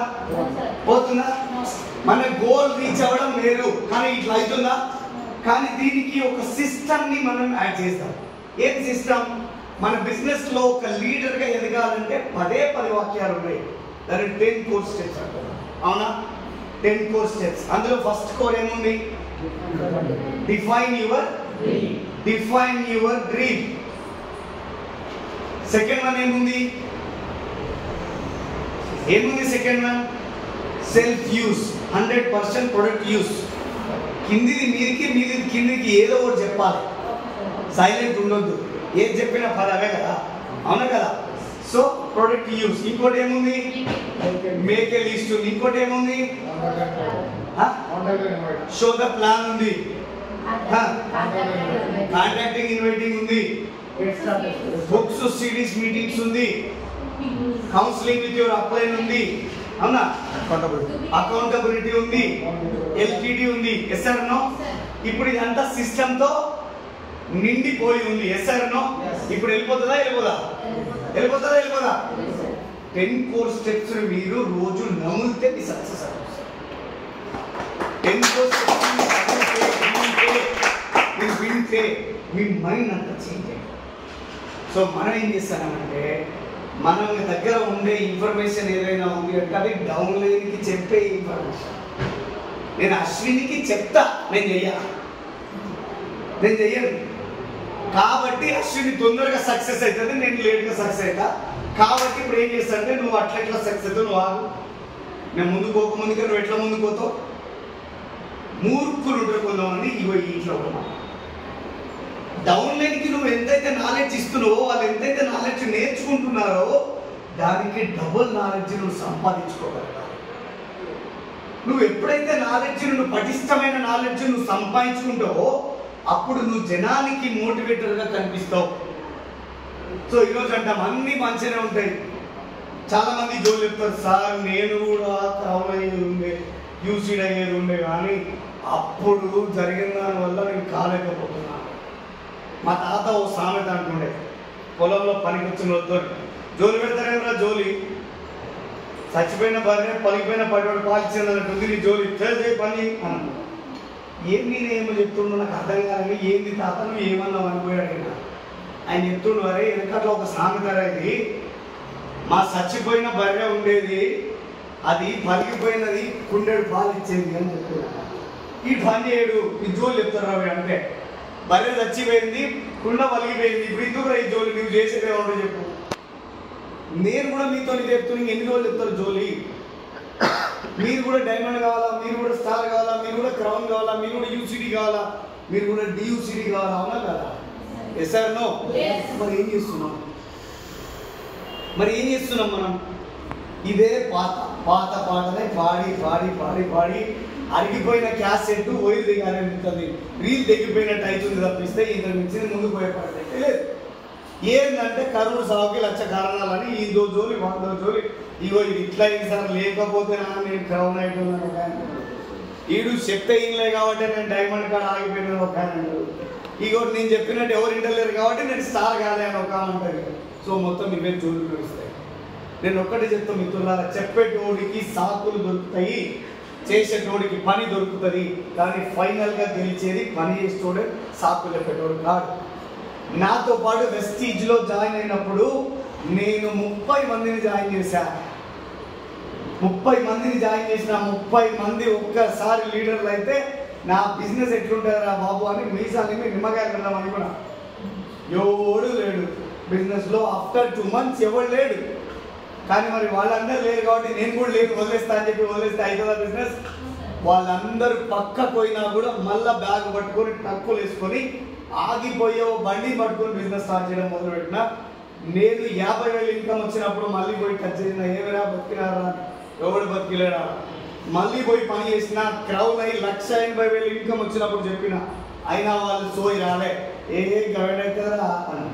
పోతుందా? మన గోల్ రీచ్ అవ్వడం వేరు, కానీ ఇట్లా అవుతుందా? కానీ దీనికి ఒక సిస్టమ్ని మనం యాడ్ చేస్తాం. ఏం సిస్టమ్? మన బిజినెస్ లో ఒక లీడర్ గా ఎదగాలంటే 10 వాక్యాలు ఉన్నాయి. దాని 10 కోర్ స్టెప్స్ అంటారు. అవునా? 10 కోర్ స్టెప్స్. అందులో ఫస్ట్ కోర్ ఏముంది? Define your dream. Second one ఏముంది? Second one self use, 100% product use. కిందిది మీదికి, మీదిది కిందికి, ఏదో ఒకటి చెప్పాలి, సైలెంట్ ఉండొద్దు. ఏది చెప్పినా పదవే కదా, అవునా కదా? So product use. ఇంకోటి ఏముంది? మేక్ ఏ లిస్ట్ ఉంది. ఇంకోటి ఏముంది? షో ద ప్లాన్ ఉంది, కాంటాక్టింగ్ ఇన్వైటింగ్ ఉంది, బుక్స్ సిరీస్ మీటింగ్స్ ఉంది, కౌన్సిలింగ్ విత్ యువర్ అప్లైన్ ఉంది, అవునా? అకౌంటబిలిటీ ఉంది, ఎల్టీడీ ఉంది. Yes or no? ఇప్పుడు ఇదంతా సిస్టమ్ తో నిండిపోయి ఉంది. Yes or no? ఇప్పుడు వెళ్ళిపోతుందా? వెళ్ళిపోదా? 10 కోర్ స్టెప్స్ మీరు రోజు నమ్మితే మీ సక్సెస్ అవుతుంది. 10 కోర్ స్టెప్స్ మీరు వింటే మీ మైండ్ అంతా చేంజ్ అయ్యింది. సో మనం ఏం చేస్తామంటే మనం దగ్గర ఉండే ఇన్ఫర్మేషన్ ఏదైనా ఉంది అంటే అది డౌన్లైన్కి చెప్పే ఇన్ఫర్మేషన్. నేను అశ్వినికి చెప్తా, నేను చెయ్యను. కాబట్టి అశ్విని తొందరగా సక్సెస్ అవుతుంది, నేను లేట్గా సక్సెస్ అవుతా. కాబట్టి ఇప్పుడు ఏం చేస్తానంటే నువ్వు అట్లా సక్సెస్ అవుతావు, నువ్వు ఆగు. నేను ముందుకు పోకముందుగా నువ్వు ఎట్లా ముందుకు పోతావు? మూర్ఖులు ఉంటారు కొంతమంది, ఇగో ఇంట్లో ఉన్నా. డౌన్లైన్కి నువ్వు ఎంతైతే నాలెడ్జ్ ఇస్తున్నావో, వాళ్ళు ఎంతైతే నాలెడ్జ్ నేర్చుకుంటున్నారో దానికి డబుల్ నాలెడ్జ్ నువ్వు సంపాదించుకోగలగాలి. నువ్వు ఎప్పుడైతే నాలెడ్జ్, నువ్వు పటిష్టమైన నాలెడ్జ్ నువ్వు సంపాదించుకుంటావో అప్పుడు నువ్వు జనానికి మోటివేటర్గా కనిపిస్తావు. సో ఈరోజు అంటాం అన్నీ మంచిగానే ఉంటాయి. చాలా మంది జోలు చెప్తారు, సార్ నేను కూడా కావాలి అయ్యేది ఉండే, యూసీడ్ అయ్యేది ఉండే, కానీ అప్పుడు జరిగిన దానివల్ల నేను కాలేకపోతున్నాను. మా తాత ఓ సామెత అంటుండే, పొలంలో పనికి వచ్చిన వాళ్ళతో జోలి పెడతారేమరా జోలి, చచ్చిపోయిన భార్య పలికిపోయిన పడివాడు పాలిచ్చినట్టుంది నీ జోలి చేసే పని అన్నాడు. ఏం నేనేమో చెప్తుండో నాకు అర్థం కాదని, ఏంది తాత నువ్వు ఏమన్నావు అనిపోయాడు ఆయన. ఆయన చెప్తుండు వరే వెనకట్లో ఒక సామెత ఇది, మా చచ్చిపోయిన భార్య ఉండేది, అది పలికిపోయినది కుండెడు పాలు ఇచ్చేది అని చెప్తున్నాడు. ఈ పని చేయడు ఈ జోలు చెప్తారు అవి అంటే, భార్య చచ్చిపోయింది కుండ పలికిపోయింది, ఇప్పుడు ఇందుకు ఈ జోలి నువ్వు చేసేది ఎవరో చెప్పు. నేను కూడా మీతో చెప్తున్నా, ఎన్ని రోజులు చెప్తారు జోలి? మీరు కూడా డైమండ్ కావాలా, మీరు కూడా స్టార్ కావాలా, మీరు కూడా క్రౌన్ కావాలా, మీరు కూడా యూసిడి కావాలా, మీరు కూడా డియూసిడి కావాలా, అవునా కదా? Yes or no? మరి ఏం చేస్తున్నాం, మనం? ఇదే పాత పాటనే పాడి పాడి పాడి పాడి అరిగిపోయిన క్యాసెట్ ఓయిల్ దిగాలనిపిస్తుంది, రీల్ తెగిపోయినట్టు అవుతుంది తప్పిస్తే ఇంత మించి ముందుకు పోయేపడైతే లేదు. ఏంటంటే కరువు సాగుకి లక్ష కారణాలని ఈ జోలి వందో జోలి, ఇగో ఇది ఇట్లా అయింది సార్, లేకపోతే నేను క్రౌన్ అయిపోయినాను ఒక ఆయన, ఈడు చెప్తే ఇంలే కాబట్టి నేను డైమండ్ కార్డ్ ఆగిపోయినాను ఒక ఆయన, ఇగో నేను చెప్పినట్టు ఎవరు ఇంటలేరు కాబట్టి నేను స్టార్ కాలే అని ఒక అంటారు. సో మొత్తం ఇవే జోలు నడుస్తాయి. నేను ఒక్కటి చెప్తాను మిత్రులారా, చెప్పేటోడికి సాకులు దొరుకుతాయి, చేసేటోడికి పని దొరుకుతుంది, కానీ ఫైనల్గా గెలిచేది పని చేసేటోడు, సాకులు చెప్పేటోడు కాదు. నాతో పాటు వెస్టీజ్లో జాయిన్ అయినప్పుడు నేను 30 మందిని జాయిన్ చేశాను. 30 మందిని జాయిన్ చేసిన 30 మంది ఒక్కసారి లీడర్లు అయితే నా బిజినెస్ ఎట్లుంటారా బాబు అని మీసాన్ని నిమ్మకాయలు వెళ్ళామని కూడా ఎవడు లేడు బిజినెస్లో. ఆఫ్టర్ 2 months ఎవడు లేడు. కానీ మరి వాళ్ళందరూ లేరు కాబట్టి నేను కూడా లేను, వదిలేస్తా అని చెప్పి వదిలేస్తే అవుతుందా బిజినెస్? వాళ్ళందరూ పక్క పోయినా కూడా మళ్ళీ బ్యాగ్ పట్టుకొని టక్కులు వేసుకొని ఆగిపోయే బండి పట్టుకొని బిజినెస్ స్టార్ట్ చేయడం మొదలుపెట్టిన. నేను 50,000 ఇన్కమ్ వచ్చినప్పుడు మళ్ళీ పోయి టచ్ చేసిన, ఏమైనా బతికినారా, ఎవడు బతికిలేడా, మళ్ళీ పోయి పని చేసిన, క్రౌన్ అయ్యి 1,80,000 ఇన్కమ్ వచ్చినప్పుడు చెప్పిన, అయినా వాళ్ళు సోయి రాలే, ఏ గైడ్ అవుతారా అని.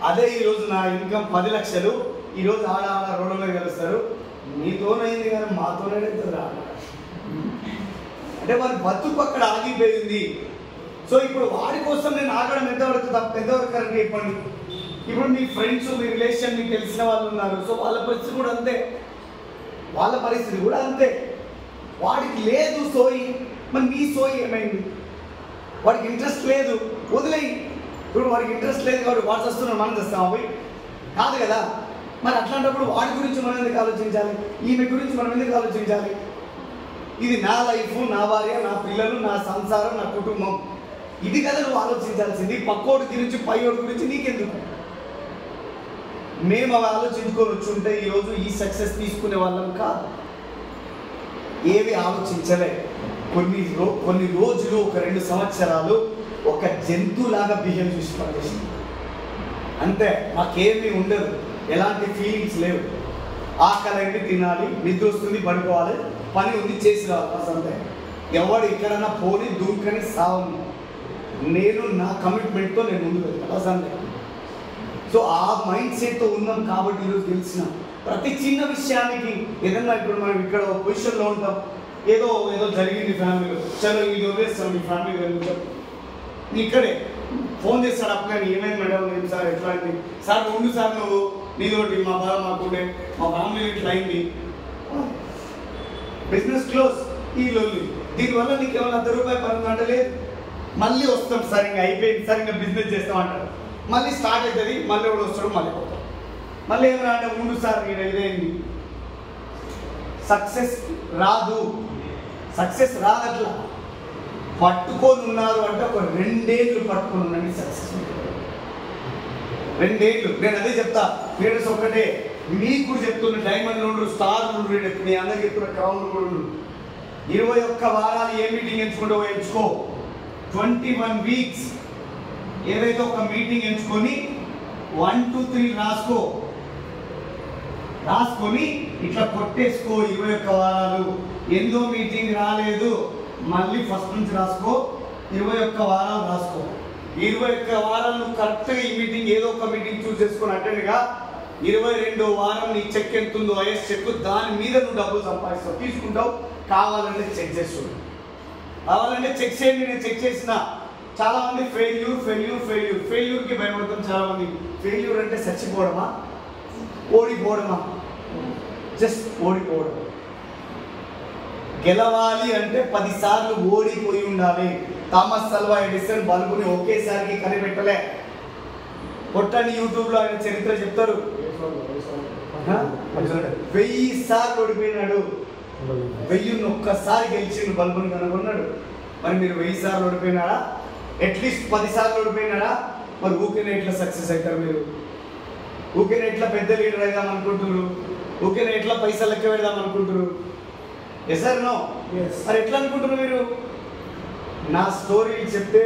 అదే ఈరోజు నా ఇన్కమ్ 10 లక్షలు. ఈరోజు ఆడ రోడ్ల మీద కలుస్తారు, మీతోనైంది కానీ మాతోనే అవుతుందా అంటే వారి బతుకు అక్కడ ఆగిపోయింది. సో ఇప్పుడు వాడి కోసం నేను ఆగడం ఎంతవరకు తప్ప, ఎంతవరకు కరెక్ట్ చెప్పండి? ఇప్పుడు మీ ఫ్రెండ్స్, మీ రిలేషన్, మీకు తెలిసిన వాళ్ళు ఉన్నారు, సో వాళ్ళ పరిస్థితి కూడా అంతే, వాడికి లేదు సోయి, మరి నీ సోయి ఏమైంది? వాడికి ఇంట్రెస్ట్ లేదు, వదిలేయి. ఇప్పుడు వాడికి ఇంట్రెస్ట్ లేదు కాబట్టి వాడు వస్తున్నాడు, మనం చేస్తాం అవి కాదు కదా. మరి అట్లాంటప్పుడు వాడి గురించి మనం ఎందుకు ఆలోచించాలి, ఈమె గురించి మనం ఎందుకు ఆలోచించాలి? ఇది నా లైఫ్, నా భార్య, నా పిల్లలు, నా సంసారం, నా కుటుంబం, ఇది కదా నువ్వు ఆలోచించాల్సింది. పక్కోడి గురించి, పైయోడి గురించి నీకెందుకు? మేము అవి ఆలోచించుకొని వచ్చుంటే ఈరోజు ఈ సక్సెస్ తీసుకునే వాళ్ళం కాదు. ఏవి ఆలోచించలే. కొన్ని రోజులు, ఒక 2 సంవత్సరాలు ఒక జంతువులాగా బిహేవ్ చేసి పనిచేసింది అంతే. మాకేమీ ఉండదు, ఎలాంటి ఫీలింగ్స్ లేవు. ఆకలి తినాలి, నిద్ర వస్తుంది పడుకోవాలి, పని ఉంది చేసి రావాలి అంతే. ఎవడు ఎక్కడన్నా పోని దూకని సావని, నేను నా కమిట్మెంట్తో నేను ముందు వెళ్తాను అంతే. సో ఆ మైండ్ సెట్తో ఉన్నాం కాబట్టి ఈరోజు గెలిచినాం. ప్రతి చిన్న విషయానికి ఏదన్నా, ఇప్పుడు మనం ఇక్కడ పొజిషన్లో ఉంటాం, ఏదో జరిగింది ఫ్యామిలీలో, చలో ఇది వదిలేస్తాం, మీ ఫ్యామిలీ వెళ్తాం, ఇక్కడే ఫోన్ చేస్తాడు అప్పుడు, ఏమైంది మేడం, ఏం సార్ ఎట్లా అయింది సార్, ఉండు సార్ నువ్వు నీతోటి మా బాధ మాకుండే, మా ఫ్యామిలీ ఇట్లా అయింది, బిజినెస్ క్లోజ్, ఈ లోన్లు, దీనివల్ల నీకు ఏమైనా ₹100 పని అంటే లేదు. మళ్ళీ వస్తాం సార్, ఇంకా అయిపోయింది సార్, ఇంకా బిజినెస్ చేస్తాం అంటారు. మళ్ళీ స్టార్ట్ అవుతుంది, మళ్ళీ ఎవడు వస్తాడు, మళ్ళీ పోతాం, మళ్ళీ ఏమైనా అంటే ఉండు సార్ ఇదేంటి. సక్సెస్ రాదట్లా. పట్టుకొని ఉన్నారు అంటే ఒక 2 ఏళ్ళు పట్టుకొని ఉండండి సక్సెస్. 2 ఏళ్ళు. నేను అదే చెప్తా, లీడర్స్ ఒక్కటే మీకు చెప్తున్న, డైమండ్లు ఉండు, స్టార్లు ఉండు, మీ అందరికి చెప్తున్న క్రౌన్లు కూడా ఉండు. 21 వారాలు ఏ మీటింగ్ ఎంచుకుంటూ ఎంచుకో. 21 వీక్స్ ఏదైతే ఒక మీటింగ్ ఎంచుకొని 1, 2, 3 రాసుకొని ఇట్లా కొట్టేసుకో. 21 వారాలు ఎందో మీటింగ్ రాలేదు, మళ్ళీ ఫస్ట్ నుంచి రాసుకో. 21 వారాలు రాసుకో. 21 వారాలు నువ్వు కరెక్ట్గా ఈ మీటింగ్ ఏదో ఒక మీటింగ్ చూస్ చేసుకొని అటెండ్గా 22వ వారం నీ చెక్ ఎంత ఉందో, ఐఎస్ చెక్, దాని మీద నువ్వు డబ్బులు సంపాదిస్తావు, తీసుకుంటావు. కావాలంటే చెక్ చేస్తావు, కావాలంటే చెక్ చేయండి. నేను చెక్ చేసిన చాలా మంది ఫెయిల్యూర్కి భయపడతాం. చాలా మంది ఫెయిల్యూర్ అంటే చచ్చిపోవడమా, ఓడిపోవడమా? జస్ట్ ఓడిపోవడం. గెలవాలి అంటే 10 సార్లు ఓడిపోయి ఉండాలి. థామస్ అల్వా ఎడిసన్ బల్బుని ఒకేసారికి కనిపెట్టలే. కొట్టని యూట్యూబ్లో ఆయన చరిత్ర చెప్తారు. 1000 సార్లు ఓడిపోయినాడు. 1000 ఒక్కసారి గెలిచిండు, బల్బుని కనుగొన్నాడు. మరి మీరు 1000 సార్లు ఓడిపోయినారా? అట్లీస్ట్ 10 సార్లు ఓడిపోయినారా? మరి ఊరికేనే ఎట్లా సక్సెస్ అవుతారు మీరు? ఊరికేనే ఎట్లా పెద్ద లీడర్ అవుదాం అనుకుంటున్నారు? ఊరికేనే ఎట్లా పైసలు లెక్క పెడదాం అనుకుంటున్నారు? Yes sir no? మరి ఎట్లా అనుకుంటున్నారు మీరు? నా స్టోరీలు చెప్తే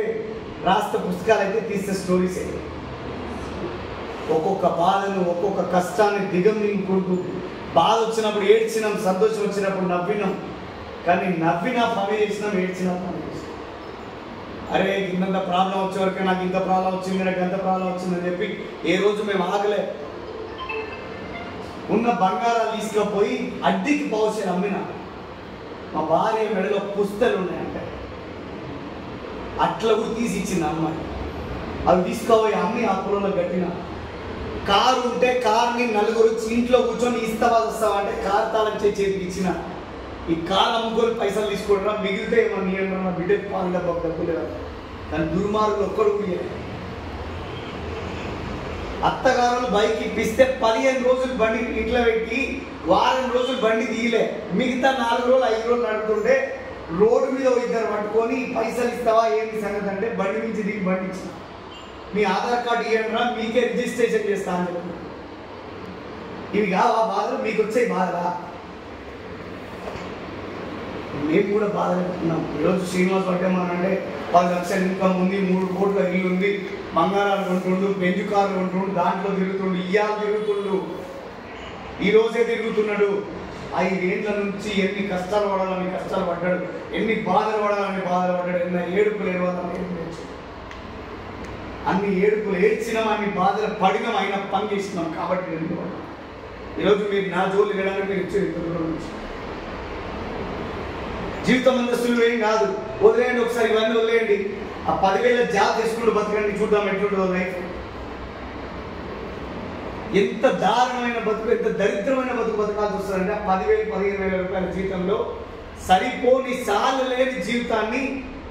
రాష్ట్ర పుస్తకాలు అయితే తీసే స్టోరీసే. ఒక్కొక్క బాధను, ఒక్కొక్క కష్టాన్ని దిగమింగుకుంటూ, బాధ వచ్చినప్పుడు ఏడ్చినాం, సంతోషం వచ్చినప్పుడు నవ్వినాం. కానీ నవ్వినా పని చేసినాం, ఏడ్చినా పని చేసినాం. అరే ఇంత ప్రాబ్లం వచ్చేవరకు నాకు ఇంత ప్రాబ్లం వచ్చింది, నాకు ఎంత ప్రాబ్లం వచ్చిందని చెప్పి ఏ రోజు మేము ఆగలే. ఉన్న బంగారాలు తీసుకుపోయి అడ్డికి పౌషలు అమ్మినా. మా భార్య మెడలో పుస్తలు ఉన్నాయంటే అట్లా కూడా తీసి ఇచ్చింది అమ్మాయి. అవి తీసుకోపోయి అమ్మి ఆ పొలంలో కట్టిన. కారు ఉంటే కార్ని నలుగురు వచ్చి ఇంట్లో కూర్చొని ఇస్తావా వస్తావా అంటే కారు తాళం చేతికి ఇచ్చిన. ఈ కారు అమ్ముకొని పైసలు తీసుకుంటున్నా, మిగిలితే ఏమన్నా బిడ్డకి పాలు డబ్బు లేదా? దాని దుర్మార్గులు ఒక్కడు కూడా. అత్తగారులు బైక్ ఇప్పిస్తే 15 రోజులు బండి ఇంట్లో పెట్టి వారం రోజులు బండి తీయలే. మిగతా 4 రోజులు 5 రోజులు నడుపుతుంటే రోడ్డు మీద 2 పట్టుకొని పైసలు ఇస్తావా ఏంటి సంగతి అంటే బండి నుంచి దిగి బండి ఇచ్చిన. మీ ఆధార్ కార్డు ఇవ్వండిరా, మీకే రిజిస్ట్రేషన్ చేస్తా అని చెప్పి. ఇవి కావా బాధలు? మీకు వచ్చే బాధలా? మేము కూడా బాధపడుతున్నాం. ఈరోజు శ్రీనివాస్ పట్టేమని అంటే 10 లక్షల ఇన్కమ్ ఉంది, 3 కోట్ల ఇల్లు ఉంది, బంగారాలు కొంటుండు, బెంజు కార్లు కొంటుండు, దాంట్లో తిరుగుతుండు, ఇయ్యాలు తిరుగుతుండు, ఈరోజే తిరుగుతున్నాడు. 5 ఏళ్ళ నుంచి ఎన్ని కష్టాలు పడ్డాడు, ఎన్ని బాధలు పడాలని పడ్డాడు, ఎన్ని ఏడుపులు ఏడవాలని అన్ని ఏడుపులు ఏడ్చినాం, అన్ని బాధలు పడినాం, అయినా పని చేసినాం. కాబట్టి ఈరోజు మీరు నా జోలు వెళ్ళడానికి మీరు ఇచ్చే జీవితం అంతా సులువు ఏం కాదు. వదిలేయండి, ఒకసారి ఇవన్నీ వదిలేయండి. ఆ 10,000 జాబ్ చేసుకుంటూ బతకండి, చూద్దాం ఎట్లుంటుందో లైఫ్. ఎంత దారుణమైన బతుకు, ఎంత దరిద్రమైన బతకాల్సి వస్తుందంటే 10,000-15,000 రూపాయల జీతంలో సరిపోని సాలు లేని జీవితాన్ని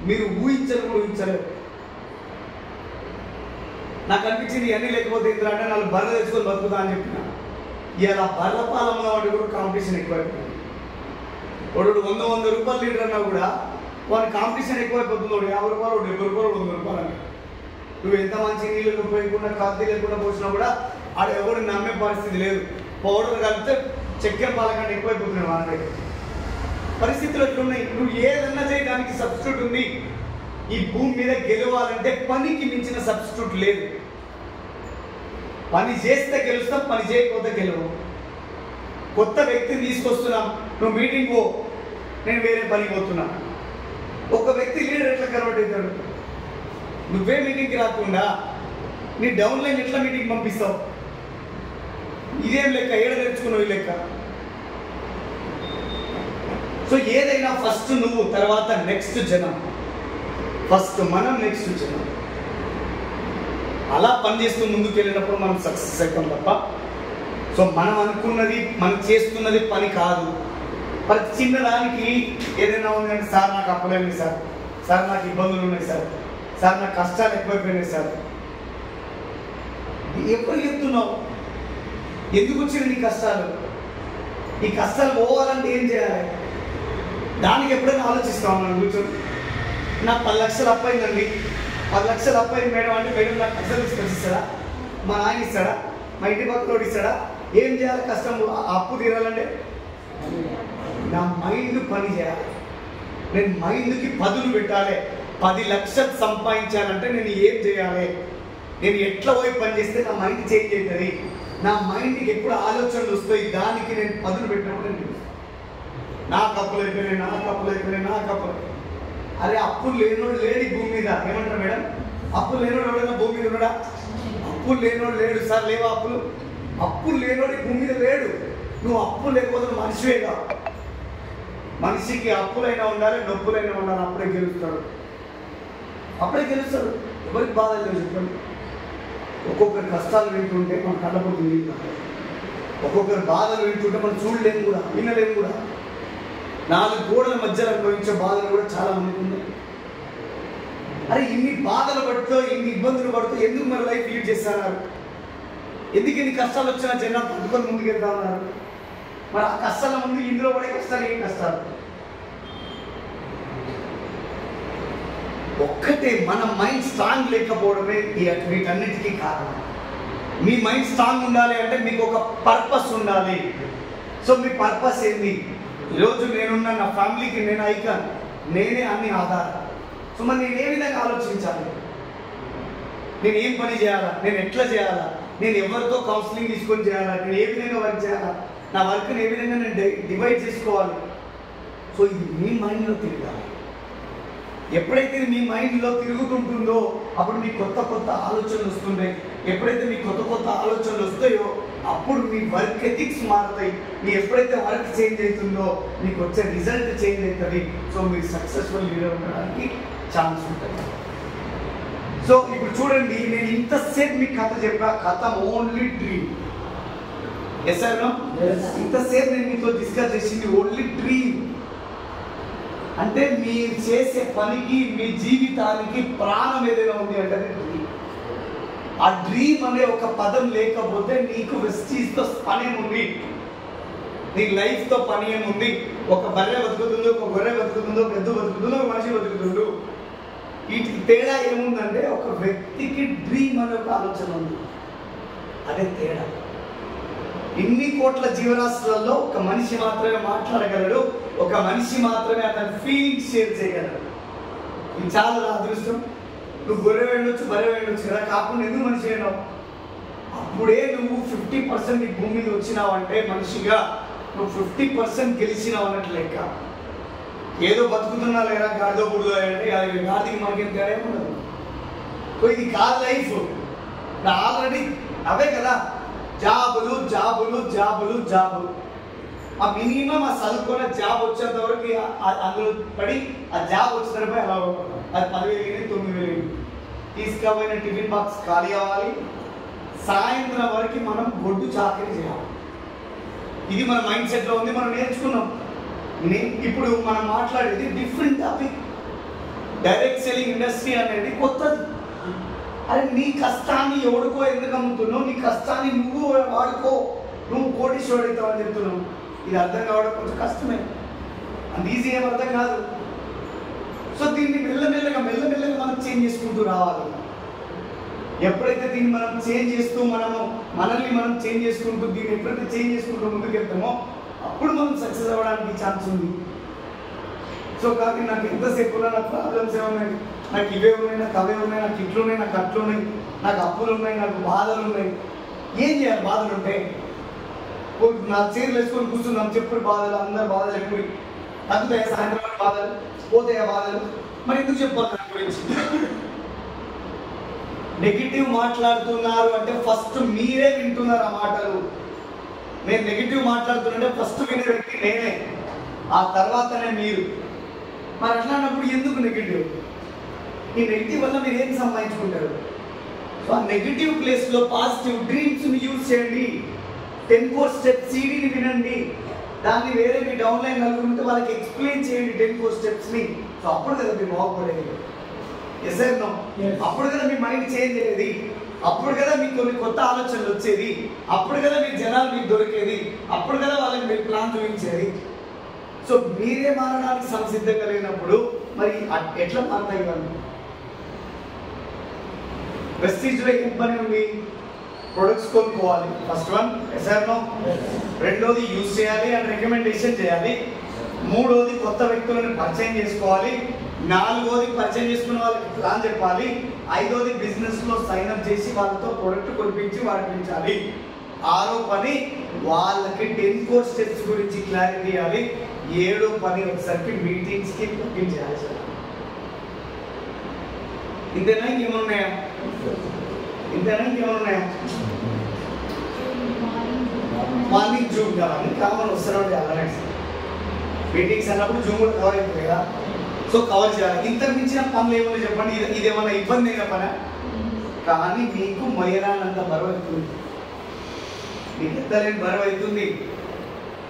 మీరు ఊహించలేరు. నాకు అనిపించింది ఇవన్నీ లేకపోతే ఇందులో అంటే 4 బర్రెలు తెచ్చుకొని బతుకుతా అని చెప్పిన. ఇలా బర్రెల పాలమ్మ వాటి కూడా కాంపిటీషన్ ఎక్కువైపోయింది. వాడు 100 రూపాయలు లీటర్ అన్నా కూడా వాడి కాంపిటీషన్ ఎక్కువైపోతుంది. 50 రూపాయలు, 70 రూపాయలు, 100 రూపాయలు అని. నువ్వు ఎంత మంచి నీళ్ళు పోయకుండా కల్తీ లేకుండా పోసినా కూడా ఆడ ఎవరు నమ్మే పరిస్థితి లేదు. పౌడర్ కలిపితే చక్కెర పాల కంటే ఎక్కువైపోతున్నాయి వాళ్ళ పరిస్థితులు ఎట్లున్నాయి. నువ్వు ఏదన్నా చేయడానికి సబ్స్టిట్యూట్ ఉంది. ఈ భూమి మీద గెలవాలంటే పనికి మించిన సబ్స్టిట్యూట్ లేదు. పని చేస్తే గెలుస్తాం, పని చేయకపోతే గెలవు. కొత్త వ్యక్తిని తీసుకొస్తున్నాం, నువ్వు మీటింగ్ పో, నేను వేరే పనికి పోతున్నా. ఒక వ్యక్తి లీడర్ ఎట్లా కన్వర్ట్ అవుతాడు? నువ్వే మీటింగ్కి రాకుండా నీ డౌన్లైన్ ఎట్లా మీటింగ్ పంపిస్తావు? ఇదేం లెక్క, ఏడ తెచ్చుకున్నావు ఈ లెక్క? సో ఏదైనా ఫస్ట్ నువ్వు, తర్వాత నెక్స్ట్ జనం. ఫస్ట్ మనం, నెక్స్ట్ జనం. అలా పనిచేస్తూ ముందుకు వెళ్ళినప్పుడు మనం సక్సెస్ అవుతాం తప్ప. సో మనం అనుకున్నది, మనం చేస్తున్నది పని కాదు. ప్రతి చిన్నదానికి ఏదైనా ఉందంటే సార్ నాకు అప్పలేదు సార్, సార్ నాకు ఇబ్బందులు ఉన్నాయి సార్, సార్ నాకు కష్టాలు ఎక్కువైపోయినాయి సార్. ఎప్పుడు చెప్తున్నావు? ఎందుకు వచ్చింది నీ కష్టాలు? ఈ కష్టాలు పోవాలంటే ఏం చేయాలి? దానికి ఎప్పుడైనా ఆలోచిస్తాం మనం కూర్చొని. నాకు 10 లక్షలు అప్పయిందండి, 10 లక్షలు అప్పయింది మేడం అంటే మేడం నాకు కష్టాలు తీసుకొచ్చిస్తాడా? మా నాయన ఇస్తాడా? మా ఇంటి పక్కన ఇస్తాడా? ఏం చేయాలి? కష్టం అప్పు తీరాలంటే నా మైండ్ పని చేయాలి. నేను మైండ్కి పదులు పెట్టాలి. 10 లక్షలు సంపాదించాలంటే నేను ఏం చేయాలి? నేను ఎట్లా పోయి పని చేస్తే నా మైండ్ చేంజ్ అవుతుంది, నా మైండ్కి ఎప్పుడు ఆలోచనలు వస్తాయి, దానికి నేను పదులు పెట్టినప్పుడు నేను నాకు అప్పులు అయిపోయినాయి. అరే అప్పులు లేనోడు లేడు భూమి మీద. ఏమంటారు మేడం? అప్పులు లేనోడు ఎవడైనా భూమి మీద ఉన్నాడా? అప్పులు లేనోడు లేడు సార్. లేవా అప్పులు? అప్పులు లేనోడు భూమి మీద లేడు. నువ్వు అప్పులు లేకపోతే మనిషివేగా. మనిషికి అప్పులైనా ఉండాలి, నొప్పులైనా ఉండాలి, అప్పుడే గెలుస్తాడు. అప్పుడే తెలుస్తారు ఎవరికి బాధలు లేవు చెప్పండి. ఒక్కొక్కరి కష్టాలు వింటుంటే మన కళ్ళపోతుంది, ఒక్కొక్కరి బాధలు వింటుంటే మనం చూడలేము కూడా, వినలేము కూడా. 4 గోడల మధ్యలో అనుభవించే బాధలు కూడా చాలా మందికి ఉన్నాయి. అరే ఇన్ని బాధలు పడుతూ ఇన్ని ఇబ్బందులు పడుతూ ఎందుకు మన లైఫ్ లీడ్ చేస్తున్నారు? ఎందుకు ఇన్ని కష్టాలు వచ్చినా జనాలు పట్టుకొని ముందుకెళ్తా ఉన్నారు? మరి ఆ కష్టాల ముందు ఇందులో పడే కష్టాలు ఏం కష్టాలు? ఒక్కటే మన మైండ్ స్ట్రాంగ్ లేకపోవడమే వీటన్నిటికీ కారణం. మీ మైండ్ స్ట్రాంగ్ ఉండాలి అంటే మీకు ఒక పర్పస్ ఉండాలి. సో మీ పర్పస్ ఏంది? ఈరోజు నేనున్న నా ఫ్యామిలీకి నేను ఐకాన్, నేనే అన్ని ఆధారం. సో మరి నేను ఏ విధంగా ఆలోచించాలి? నేను ఏం పని చేయాలా? నేను ఎట్లా చేయాలా? నేను ఎవరితో కౌన్సిలింగ్ తీసుకొని చేయాలా? నేను ఏ విధంగా వర్క్ చేయాలా? నా వర్క్ని ఏ విధంగా నేను డివైడ్ చేసుకోవాలి? సో ఇది మీ మైండ్లో తిరగాలి. ఎప్పుడైతే మీ మైండ్లో తిరుగుతుంటుందో అప్పుడు మీకు కొత్త కొత్త ఆలోచనలు వస్తుంటాయి. ఎప్పుడైతే మీకు కొత్త కొత్త ఆలోచనలు వస్తాయో అప్పుడు మీ వర్క్ ఎథిక్స్ మారుతాయి. మీ ఎప్పుడైతే వర్క్ చేంజ్ అవుతుందో మీకు వచ్చే రిజల్ట్ చేంజ్ అవుతుంది. సో మీరు సక్సెస్ఫుల్ లీడర్ ఉండడానికి ఛాన్స్ ఉంటుంది. సో ఇప్పుడు చూడండి, నేను ఇంతసేపు మీకు కథ చెప్పా. కథ ఓన్లీ డ్రీమ్. Yes sir? ఇంతసేపు నేను మీతో డిస్కస్ చేసింది ఓన్లీ డ్రీమ్. అంటే మీరు చేసే పనికి మీ జీవితానికి ప్రాణం ఏదైనా ఉంది అంటే డ్రీమ్. ఆ డ్రీమ్ అనే ఒక పదం లేకపోతే నీకు వెస్టీజ్తో పని ఏముంది? నీ లైఫ్తో పని ఏముంది? ఒక బర్రె బతుకుతుందో, ఒక గొర్రె బతుకుతుందో, పెద్ద బతుకుతుందో, ఒక మనిషి బతుకుతుందో. వీటికి తేడా ఏముందంటే ఒక వ్యక్తికి డ్రీమ్ అనే ఒక ఆలోచన ఉంది. అదే తేడా. ఇన్ని కోట్ల జీవరాశులలో ఒక మనిషి మాత్రమే మాట్లాడగలడు, ఒక మనిషి మాత్రమే అతని ఫీలింగ్స్ షేర్ చేయగలడు. ఇది చాలా అదృష్టం. నువ్వు గొర్రె వెళ్ళొచ్చు, బర్రె వెళ్ళొచ్చు కదా, కాకుండా ఎందుకు మనిషి అయినావు? అప్పుడే నువ్వు 50% ఈ భూమి మీద వచ్చినావు అంటే మనిషిగా నువ్వు 50% గెలిచినావు అన్నట్లు లెక్క. ఏదో బతుకుతున్నా లేదా గాడిదో బుడిదో అంటే గాడికి మనకేం తేడా ఉండదు. ఇది కాదు లైఫ్. ఆల్రెడీ అవే కదా జాబులు జాబులు జాబులు జాబులు. ఆ మినిమం ఆ చదువుకున్న జాబ్ వచ్చేంత వరకు అందులో పడి ఆ జాబ్ వచ్చిన అలా అది 10,000 9,000 తీసుకపోయిన టిఫిన్ బాక్స్ ఖాళీ అవ్వాలి. సాయంత్రం వరకు మనం గొడ్డు చాకరీ చేయాలి. ఇది మన మైండ్ సెట్లో ఉంది, మనం నేర్చుకున్నాం. ఇప్పుడు మనం మాట్లాడేది different topic. Direct selling industry అనేది కొత్తది. అరే నీ కష్టాన్ని ఎవడుకో ఎందుకు అమ్ముతున్నావు? నీ కష్టాన్ని నువ్వు వాడుకో, నువ్వు కోటీశ్వరుడు అవుతావు అని చెప్తున్నావు. ఇది అర్థం కావడం కొంచెం కష్టమే, అంత ఈజీ ఏం అర్థం కాదు. సో దీన్ని మెల్లమెల్లగా మనం చేంజ్ చేసుకుంటూ రావాలి. ఎప్పుడైతే దీన్ని మనం చేంజ్ చేస్తూ మనల్ని మనం చేంజ్ చేసుకుంటూ దీన్ని ఎప్పుడైతే చేంజ్ చేసుకుంటూ ముందుకు వెళ్తామో అప్పుడు మనం సక్సెస్ అవ్వడానికి ఛాన్స్ ఉంది. సో కాబట్టి నాకు ఎంతసేపు నాకు ప్రాబ్లమ్స్ ఏమున్నాయి, నాకు ఇవే ఉన్నాయి, నాకు అవే ఉన్నాయి, నాకు ఇట్లు ఉన్నాయి, నాకు అట్లు ఉన్నాయి, నాకు అప్పులు ఉన్నాయి, నాకు బాధలు ఉన్నాయి. ఏం చేయాలి? బాధలు ఉంటే నా చీరలు వేసుకొని కూర్చున్నాం, చెప్పుడు బాధలు, అందరు బాధలు ఎప్పుడు తగ్గుతాయా? సాయంత్రం బాధలు పోతాయా? బాధలు మరి ఎందుకు చెప్పాలి దాని గురించి? నెగిటివ్ మాట్లాడుతున్నారు అంటే ఫస్ట్ మీరే వింటున్నారు ఆ మాటలు. నేను నెగిటివ్ మాట్లాడుతున్నంటే ఫస్ట్ వినే వ్యక్తి నేనే, ఆ తర్వాతనే మీరు. మరి అట్లాంటప్పుడు ఎందుకు నెగిటివ్? ఈ నెగిటివ్ వల్ల మీరు ఏం సంపాదించుకుంటారు? సో ఆ నెగిటివ్ ప్లేస్లో పాజిటివ్ డ్రీమ్స్ని యూజ్ చేయండి. 10 course స్టెప్స్ సీడీని వినండి, దాన్ని వేరే మీ డౌన్లైన్ కలుగుతుంటే వాళ్ళకి ఎక్స్ప్లెయిన్ చేయండి 10 course స్టెప్స్ని. సో అప్పుడు కదా మీరు బాగుపడేది. Yes or no? అప్పుడు కదా మీ మైండ్ చేంజ్ అయ్యేది, అప్పుడు కదా మీకు కొన్ని కొత్త ఆలోచనలు వచ్చేది, అప్పుడు కదా మీ జనాలు మీకు దొరికేది, అప్పుడు కదా వాళ్ళకి మీరు ప్లాన్ చూపించేది. సో మీరే మారడానికి సంసిద్ధంగా లేనప్పుడు మరి ఎట్లా మారుతాయి వాళ్ళు? వెస్టీజ్లో ఏం పని ఉంది? ప్రొడక్ట్స్ కొనుక్కోవాలి, ఫస్ట్ వన్. ఎస్ఆర్నో? రెండోది యూజ్ చేయాలి అండ్ రికమెండేషన్ చేయాలి. మూడోది కొత్త వ్యక్తులను పరిచయం చేసుకోవాలి. నాలుగోది పరిచయం చేసుకున్న వాళ్ళకి ప్లాన్ చెప్పాలి. ఐదోది బిజినెస్లో సైన్అప్ చేసి వాళ్ళతో ప్రొడక్ట్ కొనిపించి వాడిపించాలి. ఆరో పని వాళ్ళకి 10 course స్టెప్స్ గురించి క్లారిటీ ఇవ్వాలి. ఏడో పని ఒకసారికి మీటింగ్స్కి బుకింగ్ చేయాలి సార్. ఇంతేనా? ఇంకేమన్నాయా? మార్నింగ్ జూమ్ కావాలి, కామన్ వస్తున్నాడు అలానే. మీటింగ్స్ అన్నప్పుడు జూమ్ కూడా కవర్ అవుతుంది కదా. సో కవర్ చేయాలి. ఇంతకు మించిన పనులు ఏమో చెప్పండి, ఇదేమన్నా ఇబ్బంది అయిన పని? కానీ మీకు మొయ్యరానంత బరువు అవుతుంది, మీకు ఎత్తలేని బరువు అవుతుంది,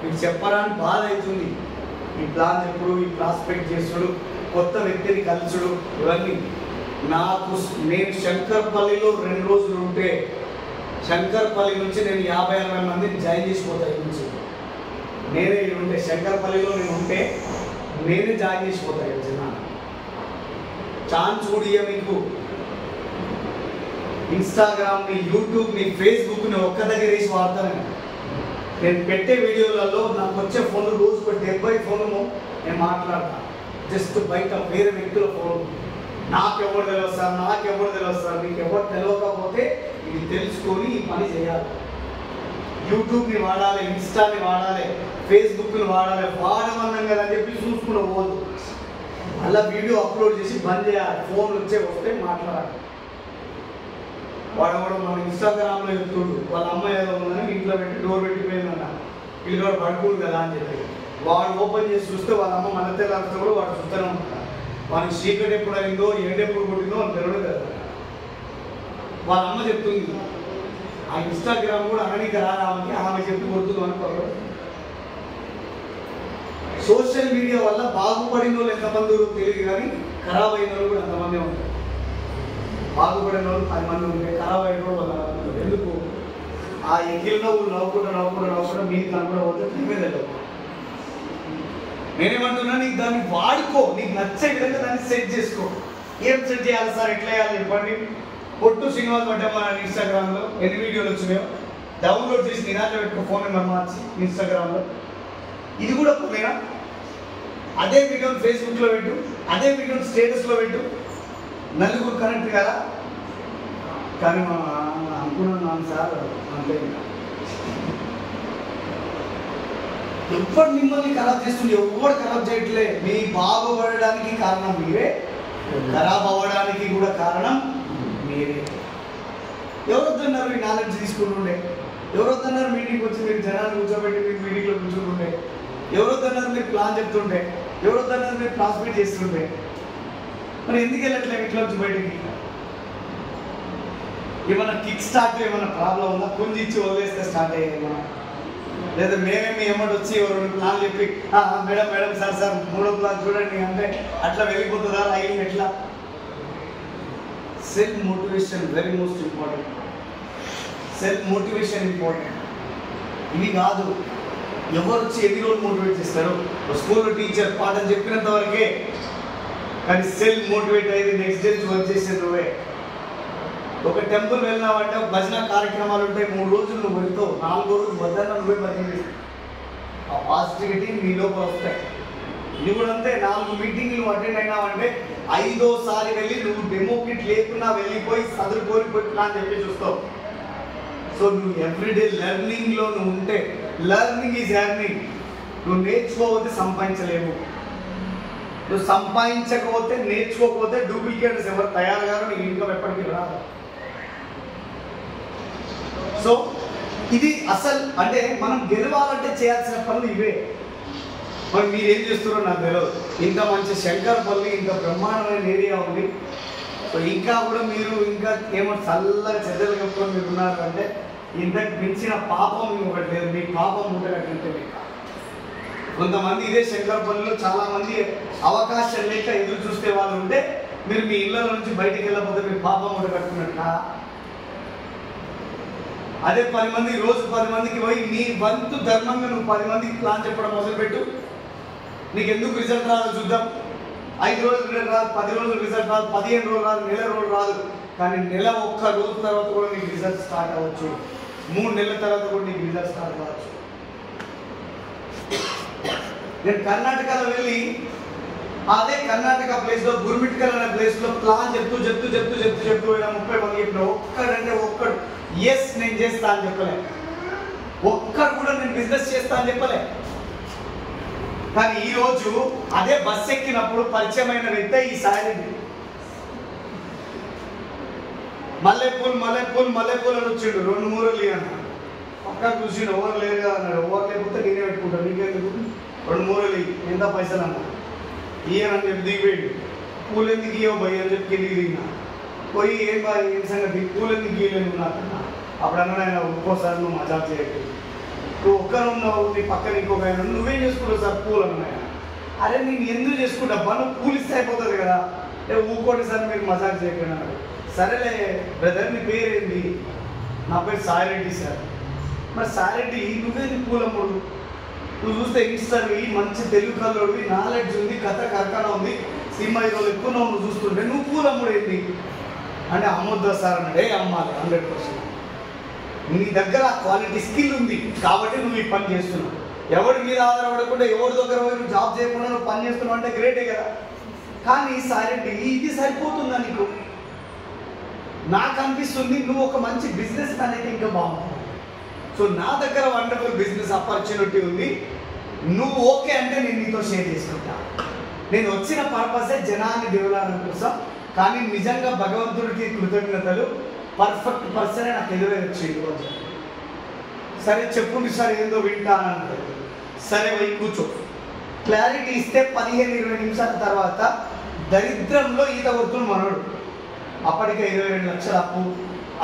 మీకు చెప్పరాని బాధ అవుతుంది. ఈ ప్లాన్ చెప్పుడు, ఈ ప్రాస్పెక్ట్ చేసుడు, కొత్త వ్యక్తిని కలుసుడు, ఇవన్నీ నేను శంకర్పల్లిలో 2 రోజులు ఉంటే శంకర్పల్లి నుంచి నేను 50-60 మందిని జాయిన్ చేసిపోతాయి నుంచి. నేనే ఉంటే శంకర్పల్లిలో నేను ఉంటే నేనే జాయిన్ చేసిపోతాయి జనాలు. ఛాన్స్ కూడా మీకు ఇన్స్టాగ్రామ్ని, యూట్యూబ్ని, ఫేస్బుక్ని ఒక్క దగ్గర వేసి వాడతాను. నేను పెట్టే వీడియోలలో నాకు వచ్చే ఫోన్లు రోజుకు 70 ఫోన్లు నేను మాట్లాడతాను. జస్ట్ బయట వేరే వ్యక్తుల ఫోన్. నాకెవరు తెలియదు సార్, మీకు ఎవరు తెలియకపోతే ఇది తెలుసుకొని ఈ పని చేయాలి. యూట్యూబ్ని వాడాలి, ఇన్స్టాని వాడాలి, ఫేస్బుక్ని వాడాలి. వాడమన్నాం కదా అని చెప్పి చూసుకుని పోదు. అలా వీడియో అప్లోడ్ చేసి బంద్ చేయాలి. ఫోన్లు వస్తే మాట్లాడాలి. వాడు కూడా మన ఇన్స్టాగ్రామ్లో చెప్తుండు వాళ్ళ అమ్మాయి ఏదో ఉందని ఇంట్లో పెట్టి డోర్ పెట్టిపోయిందన్న, వీళ్ళు కూడా పడుకోడు కదా అని చెప్పి వాడు ఓపెన్ చేసి చూస్తే వాళ్ళ అమ్మ మన తెల్లంతా కూడా వాడు చూస్తూనే ఉంటాడు. వాడికి చీకటి ఎప్పుడు అయిందో, ఎండ ఎప్పుడు కొట్టిందో అని తెలియదు కదా. వాళ్ళ అమ్మ చెప్తుంది, ఆ ఇన్స్టాగ్రామ్ కూడా అననీకి రావడానికి ఆమె చెప్పి కొడుతుంది అనుకోరు. సోషల్ మీడియా వల్ల బాగుపడిన వాళ్ళు ఎంతమంది తెలియదు, కానీ ఖరాబ్ అయిన వాళ్ళు కూడా అంతమంది ఉంటారు. బాగుపడిన వాళ్ళు 10 మంది ఉంటే ఖరాబ్ అయిన వాళ్ళు 100 మంది ఉంటారు. ఎందుకు? ఆ ఎక్కిల్లో నవ్వుకుంటా మీకు కనుక పోతే మేమే తెలియదు. నేనేమంటున్నా, నీకు దాన్ని వాడుకో, నీకు నచ్చే విధంగా దాన్ని సెట్ చేసుకో. ఏం సెట్ చేయాలి సార్, ఎట్లా చేయాలి చెప్పండి. పొట్టు సినిమాలు పడ్డాం మన ఇన్స్టాగ్రామ్లో, ఎన్ని వీడియోలు వచ్చినాయో డౌన్లోడ్ చేసి నీ దాంట్లో పెట్టుకో, ఫోన్ నెంబర్ మార్చి ఇన్స్టాగ్రామ్లో. ఇది కూడా పోయినా అదే వీడియోని ఫేస్బుక్లో పెట్టు, అదే వీడియోని స్టేటస్లో పెట్టు, నలుగురు కనెక్ట్ కదా. కానీ అనుకున్నాను సార్, అంతే. ఎవ్వరు మిమ్మల్ని ఖరాబ్ చేస్తుంది, ఎవ్వరు ఖరాబ్ చేయట్లే. మీ బాగుపడడానికి కారణం మీరే, ఖరాబ్ అవ్వడానికి కూడా కారణం మీరే. ఎవరొద్దన్నారు ఈ నాలెడ్జ్ తీసుకుంటుండే? ఎవరొద్దన్నారు మీటింగ్కి వచ్చి మీరు జనాన్ని కూర్చోబెట్టి మీరు మీటింగ్లో కూర్చుంటుండే? ఎవరొద్దన్నారు మీరు ప్లాన్ చెప్తుండే? ఎవరొద్దన్నారు మీరు ప్రాస్పెక్ట్ చేస్తుండే? మరి ఎందుకు వెళ్ళట్లేదు ఇట్లా వచ్చి బయటికి? ఏమన్నా కిక్ స్టార్ట్ ఏమన్నా ప్రాబ్లం ఉందా? కొంచెం ఇచ్చి వదిలేస్తే స్టార్ట్ అయ్యేమన్నా, లేదా మేమేమి ఏమంటే వచ్చి 2 ప్లాన్ చెప్పి మేడం సార్ 3వ ప్లాన్ చూడండి అంటే అట్లా వెళ్ళిపోతుందా రైలు? ఎట్లా? Self motivation very most important. Self motivation important. ఇవి కాదు ఎవరు వచ్చి ఎన్ని రోజులు మోటివేట్ చేస్తారు? స్కూల్లో టీచర్ పాఠం చెప్పినంత వరకే, కానీ సెల్ఫ్ మోటివేట్ అయ్యేది నెక్స్ట్ డే వర్క్ చేసేది నువ్వే. ఒక టెంపుల్ వెళ్ళినావంటే భజన కార్యక్రమాలు ఉంటాయి, 3 రోజులు నువ్వు వెళ్తావు, 4వ రోజు వద్దన్న నువ్వే భజన చేస్తావు. ఆ పాజిటివిటీ నీ లోపల వస్తాయి. ఇది కూడా అంతే. 4 మీటింగ్లు అటెండ్ అయినావంటే 5వసారి వెళ్ళి నువ్వు డెమో కిట్ లేకున్నా వెళ్ళిపోయి చదువుకొని ప్లాన్ చెప్పి చూస్తావు. సో నువ్వు ఎవ్రీడే లెర్నింగ్లో నువ్వు ఉంటే, లెర్నింగ్ ఈజ్ ఎర్నింగ్. నువ్వు నేర్చుకోకపోతే సంపాదించలేవు, నువ్వు సంపాదించకపోతే నేర్చుకోకపోతే డూప్లికేటర్స్ ఎవరు తయారు కాదు, నీకు ఇన్కమ్ ఎప్పటికీ రాదు. సో ఇది అసలు అంటే మనం గెలవాలంటే చేయాల్సిన పనులు ఇవే. మరి మీరేం చేస్తున్నారో నాకు తెలియదు. ఇంత మంచి శంకర్పల్లి, ఇంత బ్రహ్మాండమైన ఏరియా ఉంది. సో ఇంకా కూడా మీరు ఇంకా ఏమో చల్లగా చెద్దలు కప్పుకొని మీరు ఉన్నారు అంటే ఇంతకు మించిన పాపం ఇంకొకటి లేదు. మీ పాపం ఉంటే కొంతమంది ఇదే శంకర్పల్లిలో చాలామంది అవకాశం లేక ఎదురు చూస్తే వాళ్ళు ఉంటే మీరు మీ ఇళ్ళ నుంచి బయటికి వెళ్ళకపోతే మీరు పాపం ఉంటే కట్టుకున్నట్ట. అదే 10 మంది రోజు 10 మందికి పోయి నీ వంతు ధర్మంగా నువ్వు 10 మందికి ప్లాన్ చెప్పడం మొదలుపెట్టు. నీకు ఎందుకు రిజల్ట్ రాదు చూద్దాం. 5 రోజులు రిజల్ట్ రాదు, 10 రోజులు రిజల్ట్ రాదు, 15 రోజులు రాదు, నెల రోజులు రాదు. కానీ నెల 1 రోజు తర్వాత కూడా నీకు రిజల్ట్ స్టార్ట్ అవ్వచ్చు. 3 నెలల తర్వాత కూడా నీకు రిజల్ట్ స్టార్ట్ అవ్వచ్చు. నేను కర్ణాటకలో వెళ్ళి అదే కర్ణాటక ప్లేస్లో గుర్మిట్కల్ అనే ప్లేస్లో ప్లాన్ చెప్తూ 30 మంది చెప్పిన ఒక్కడు ఎస్ నేను చేస్తా అని చెప్పలే, ఒక్కడు కూడా నేను బిజినెస్ చేస్తా అని చెప్పలే. కానీ ఈరోజు అదే బస్ ఎక్కినప్పుడు పరిచయమైన వ్యక్తి ఈ సాయిరెడ్డి మల్లెపూలు అని వచ్చిండు. 2 మూరలు అన్న పక్క చూసిండు, ఎవరు లేరు కదా అన్నాడు. ఎవరు లేకపోతే నేనే పెట్టుకుంటాను, నీకెందుకు 2 మూరలు ఎంత పైసలు అన్నా. ఇయ్యనని చెప్పి దిగిపోయాడు. పూలు ఎందుకు ఇయ్యో భయ్య అని చెప్పి కిందికి దిగినా. పోయి ఏం బాగా ఏం సంగతి పూలు ఎందుకు ఇయ్యలేదు నాకన్నా. అప్పుడు అన్నాడు ఆయన, ఒక్కోసారి నువ్వు మజాక్ చేయకు, నువ్వు ఒక్కనున్నావు, నీ పక్కన ఇంకొక ఆయన నువ్వేం చేసుకుంటావు సార్ పూలు అన్నాయన. అరే నేను ఎందుకు చేసుకుంటా, నువ్వు పూలు ఇస్తే అయిపోతుంది కదా, ఊకోండి సార్ మీరు మజాక్ చేయకుండా అన్నాడు. సరేలే బ్రదర్ నీ పేరేంటి? నా పేరు సాయిరెడ్డి సార్. మరి సాయిరెడ్డి నువ్వేంది పూలమ్ముడు? నువ్వు చూస్తే ఇన్స్టావి మంచి తెలుగు కల్లోడివి, నాలెడ్జ్ ఉంది, కథ కరకన ఉంది, సినిమా హీరోలు ఎక్కువ నువ్వు చూస్తుంటే నువ్వు పూలమ్ముడు ఏంటి అంటే అమ్మొద్దా సార్ అన్నాడు. అమ్మాలి 100%. నీ దగ్గర క్వాలిటీ స్కిల్ ఉంది కాబట్టి నువ్వు ఈ పని చేస్తున్నావు. ఎవరి మీద ఆధారపడకుండా ఎవరి దగ్గర పోయి నువ్వు జాబ్ చేయకుండా నువ్వు పని చేస్తున్నావు అంటే గ్రేటే కదా. కానీ సారెడ్డి ఇది సరిపోతుందా నీకు? నాకు అనిపిస్తుంది నువ్వు ఒక మంచి బిజినెస్ మ్యాన్ అయితే ఇంకా బాగుంటుంది. సో నా దగ్గర వండర్ఫుల్ బిజినెస్ ఆపర్చునిటీ ఉంది, నువ్వు ఓకే అంటే నేను నీతో షేర్ చేసుకుంటా. నేను వచ్చిన పర్పసే జనాన్ని దేవులాడడం కోసం, కానీ నిజంగా భగవంతుడికి కృతజ్ఞతలు, పర్ఫెక్ట్ పర్సనే నాకు ఎదురై వచ్చేది రోజు. సరే చెప్పుండి సార్ ఏందో వింటానంటే, సరే పోయి కూర్చో. క్లారిటీ ఇస్తే 15-20 నిమిషాల తర్వాత దరిద్రంలో ఈత కొడుతున్న మనోడు. అప్పటికే 22 లక్షల అప్పు,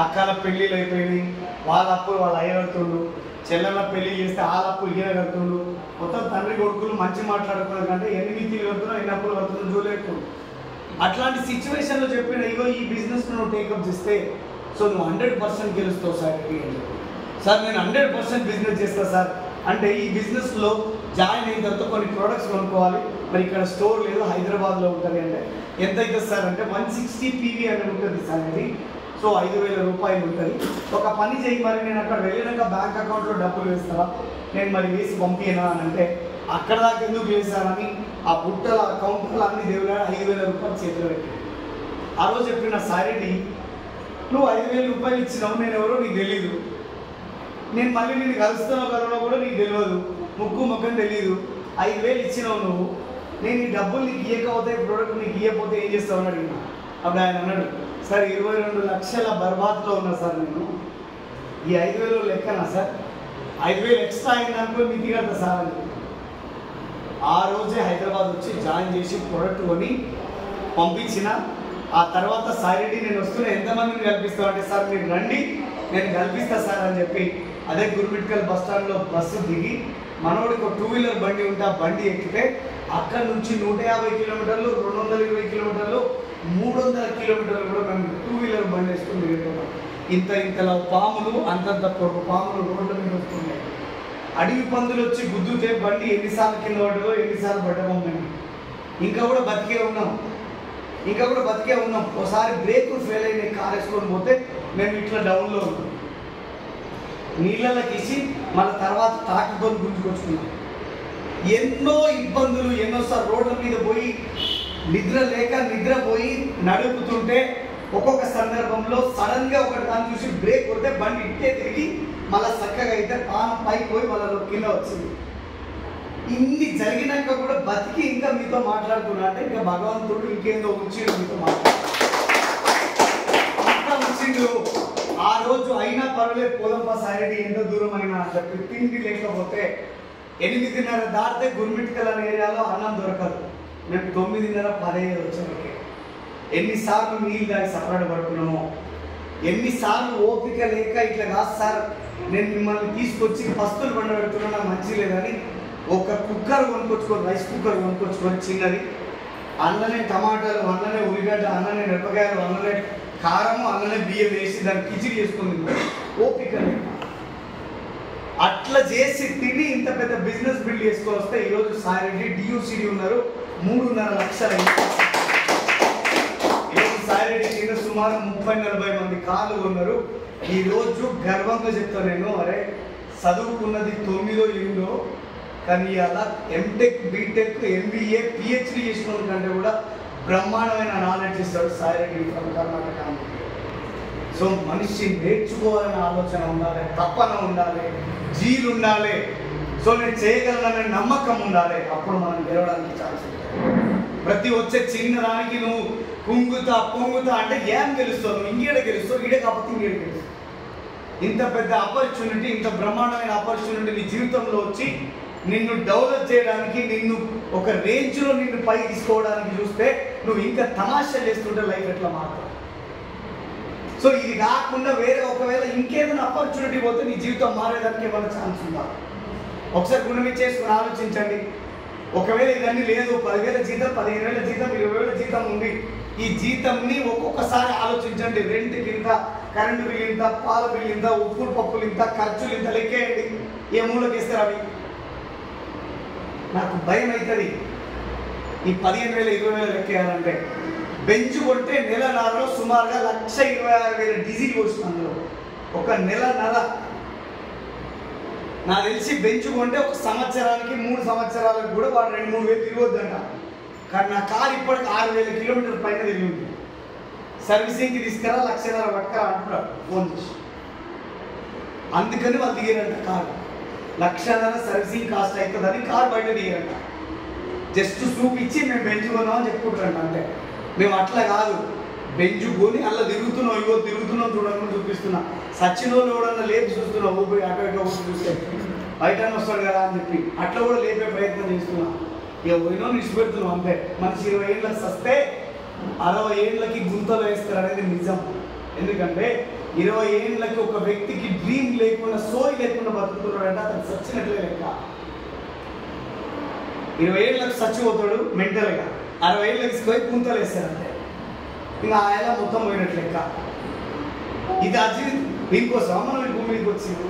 అక్కల పెళ్ళిళ్ళు అయిపోయినాయి, వాళ్ళ అప్పులు వాళ్ళ అయ్య కడుతుండు, చెల్లెల పెళ్లి చేస్తే వాళ్ళ అప్పులు ఈయన కడుతుండు, మొత్తం తండ్రి కొడుకులు మంచి మాట్లాడుకున్నారు కంటే ఎన్ని మితిలు కడుతున్నావు, ఎన్ని అప్పులు కడుతున్నావు చూడలేకుండా. అట్లాంటి సిచ్యువేషన్లో చెప్పిన ఇగో ఈ బిజినెస్ నువ్వు టేకప్ చేస్తే సో నువ్వు 100% గెలుస్తావు సార్ అని చెప్పి. సార్ నేను 100% బిజినెస్ చేస్తాను సార్ అంటే, ఈ బిజినెస్లో జాయిన్ అయిన తర్వాత కొన్ని ప్రోడక్ట్స్ కొనుక్కోవాలి, మరి ఇక్కడ స్టోర్ లేదు హైదరాబాద్లో ఉంటుంది అంటే ఎంత అవుతుంది సార్ అంటే 160 PV అని ఉంటుంది సార్ అది. సో 5,000 రూపాయలు ఉంటుంది. ఒక పని చేయి, మరి నేను అక్కడ వెళ్ళినాక బ్యాంక్ అకౌంట్లో డబ్బులు వేస్తావా, నేను మరి వేసి పంపినా అని అంటే, అక్కడ దాకా ఎందుకు వేసానని ఆ బుట్టల అకౌంట్లో అన్ని దేవుడు 5,000 రూపాయలు చేతిలో పెట్టాడు. ఆ రోజు చెప్పిన సారెడ్డి నువ్వు 5,000 రూపాయలు ఇచ్చినావు, నేను ఎవరో నీకు తెలీదు, నేను మళ్ళీ నేను కలుస్తున్నావు కలవడం కూడా నీకు తెలియదు, ముఖం తెలీదు, 5,000 ఇచ్చినావు నువ్వు, నేను ఈ డబ్బులు నీకు ఇవ్వకపోతే ప్రోడక్ట్ నీకు ఇవ్వకపోతే ఏం చేస్తావు అని అడిగినా. అప్పుడు ఆయన అన్నాడు, సార్ 22 లక్షల బర్బాద్లో ఉన్నా సార్, నేను ఈ 5,000 లెక్కనా సార్, 5,000 ఎక్స్ట్రా అయిందనుకో మితి కడతా సార్ అని. ఆ రోజే హైదరాబాద్ వచ్చి జాయిన్ చేసి ప్రోడక్ట్ కొని పంపించిన. ఆ తర్వాత సారెడ్డి నేను వస్తున్నా ఎంతమందిని కల్పిస్తావు అంటే, సార్ మీరు రండి నేను కల్పిస్తా సార్ అని చెప్పి అదే గుర్మిట్కల్ బస్ స్టాండ్లో బస్సు దిగి మనోడికి ఒక 2 వీలర్ బండి ఉంటే ఆ బండి ఎక్కితే అక్కడ నుంచి 150 కిలోమీటర్లు, 220 కిలోమీటర్లు, 300 కిలోమీటర్లు కూడా మేము 2 వీలర్ బండి వేసుకుని తిరుగుతున్నాం. ఇంతలా పాములు, అంతంత పొడుగు పాములు రోడ్ల మీద వస్తున్నాయి. అడవి పందులు వచ్చి గుద్దుతే బండి ఎన్నిసార్లు కింద పడ్డదో, ఎన్నిసార్లు పడ్డామో మేము ఇంకా కూడా బతికే ఉన్నాం. ఒకసారి బ్రేకులు ఫెయిల్ అయిన కార్ వేసుకొని పోతే మేము ఇట్లా డౌన్లో ఉన్నాం, నీళ్ళకి ఇచ్చి మళ్ళీ తర్వాత తాకితో గుంజుకొచ్చుకున్నాం. ఎన్నో ఇబ్బందులు, ఎన్నోసార్లు రోడ్ల మీద పోయి నిద్రపోయి నడుపుతుంటే ఒక్కొక్క సందర్భంలో సడన్గా ఒకటి దాన్ని చూసి బ్రేక్ కొడితే బండి ఇట్టే తిరిగి మళ్ళీ చక్కగా అయితే పానం పైకి పోయి మళ్ళీ కింద వచ్చింది. ఇన్ని జరిగినాక కూడా బతికి ఇంకా మీతో మాట్లాడుతున్నా అంటే ఇంకా భగవంతుడు ఇంకేందో ఉంచిండు మీతో ఉంచిండు. ఆ రోజు అయినా పర్వాలేదు పోదంపా సారెడ్డి ఎంత దూరం అయినా అని చెప్పి తిండి లేకపోతే 8:30 దాటితే గుర్మిట్కల్ అనే ఏరియాలో అన్నం దొరకదు. మేము 9:30-10 వచ్చేసరికి ఎన్నిసార్లు నీళ్ళు దాగి సపరేట్ పడుతున్నామో, ఎన్నిసార్లు ఓపిక లేక ఇట్లా కాదు సార్ నేను మిమ్మల్ని తీసుకొచ్చి పస్తులు పండ పెడుతున్నా మంచి లేదని ఒక కుక్కర్ కొనుక్కొచ్చుకొని, రైస్ కుక్కర్ కొనుక్కొచ్చుకొని చిన్నది, అన్ననే టమాటాలు, అన్ననే ఉల్లిగడ్డ, అన్ననే మిరపకాయలు, అన్ననే కారము, అన్ననే బియ్యం వేసి దాన్ని కిచిడి చేసుకుంది ఓపిక లేక. అట్లా చేసి తిని ఇంత పెద్ద బిజినెస్ బిల్డ్ చేసుకొని వస్తే ఈరోజు సారెడ్డి డియూసిడి ఉన్నారు, 3.5 లక్షలు. ఈరోజు సారెడ్డి కింద సుమారు 30-40 మంది కార్లు ఉన్నారు. ఈరోజు గర్వంగా చెప్తాను నేను, అరే చదువుకున్నది 9ో 8ో కానీ అలా ఎంటెక్, బీటెక్, MBA, PhD చేసిన కంటే కూడా బ్రహ్మాండమైన నాలెడ్జ్ ఇస్తాడు సారెడ్డి ఫ్రమ్ కర్ణాటక. సో మనిషి నేర్చుకోవాలనే ఆలోచన ఉండాలి, తపన ఉండాలి, జీలు ఉండాలి. సో నేను చేయగలననే నమ్మకం ఉండాలి, అప్పుడు మనం గెలవడానికి ఛాన్స్ ఉంటుంది. ప్రతి వచ్చే చిన్న దానికి నువ్వు పొంగుతా అంటే ఏం గెలుస్తావు, నువ్వు ఇంకేడ గెలుస్తావు, ఈడే కాకపోతే ఇంకేడ గెలుస్తావు. ఇంత పెద్ద ఆపర్చునిటీ, ఇంత బ్రహ్మాండమైన ఆపర్చునిటీ నీ జీవితంలో వచ్చి నిన్ను డెవలప్ చేయడానికి, నిన్ను ఒక రేంజ్లో నిన్ను పైకి తీసుకోవడానికి చూస్తే నువ్వు ఇంకా తమాషా చేస్తుంటే లైఫ్ ఎట్లా మారుతుంది. సో ఇది కాకుండా వేరే ఒకవేళ ఇంకేదైనా ఆపర్చునిటీ పోతే నీ జీవితం మారేదానికి ఏమైనా ఛాన్స్ ఉందా? ఒకసారి గుణమి చేసుకుని ఆలోచించండి. ఒకవేళ ఇవన్నీ లేదు, 10,000 జీతం, 15,000 జీతం, 20,000 జీతం ఉంది, ఈ జీతంని ఒక్కొక్కసారి ఆలోచించండి. రెంట్కి ఇంత, కరెంటు బిల్లు ఇంత, పాల బిల్లు ఇంత, ఉప్పులు పప్పులు ఇంత, ఖర్చులు ఇంత లెక్కేయండి. ఏ మూలకి ఇస్తారు అవి? నాకు భయం అవుతుంది ఈ 15,000 20,000 లెక్కేయాలంటే. బెంచ్ కొంటే నెలన్నరలో సుమారుగా 1,26,000 డీజిల్ పోస్తుంది అందులో. ఒక నెలన్నర. నాకు తెలిసి బెంచ్ కొంటే ఒక సంవత్సరానికి 3 సంవత్సరాలకు కూడా వాడు 2-3 వేలు తిరగొద్దంట. కానీ నా కారు ఇప్పటికి 6,000 కిలోమీటర్ల పైన తిరిగి ఉంది. సర్వీసింగ్కి తీసుకురా 1,00,000 పట్టుకురా అంటున్నాడు ఫోన్ చేసి. అందుకని వాళ్ళు దిగారంట కారు. 1,00,000 సర్వీసింగ్ కాస్ట్ అవుతుందని కారు బయట దిగారంట. జస్ట్ చూపించి మేము బెంచ్ కొన్నామని చెప్పుకుంటారంట. అంతే. మేము అట్లా కాదు, బెంచ్ కొని అలా తిరుగుతున్నాం, ఇగో తిరుగుతున్నాం చూడమని చూపిస్తున్నా. సచినోళ్ళు ఎవడన్నా లేపి చూస్తున్నాం, ఊపి అటు ఇటు ఊపి చూస్తే బయట వస్తాడు కదా అని చెప్పి అట్లా కూడా లేపే ప్రయత్నం చేస్తున్నాం. ఇక పోయినో నిడిచిపెడుతున్నాం అంతే. మనిషి 20 ఏళ్ళకి వస్తే 60 ఏళ్ళకి గుంతలు వేస్తారు అనేది నిజం. ఎందుకంటే 20 ఏళ్ళకి ఒక వ్యక్తికి డ్రీమ్ లేకుండా, సోయి లేకుండా బతుకుతున్నాడంటే అతను సచ్చినట్లే లెక్క. 20 ఏళ్ళకి చచ్చిపోతాడు మెంటల్గా, 60 ఏళ్ళకి పోయి గుంతలు వేస్తారంటే ఇంకా ఆయన మొత్తం పోయినట్లు లెక్క. ఇది అజీవితం. దీనికోసం మనం ఈ భూమి మీదకి వచ్చింది.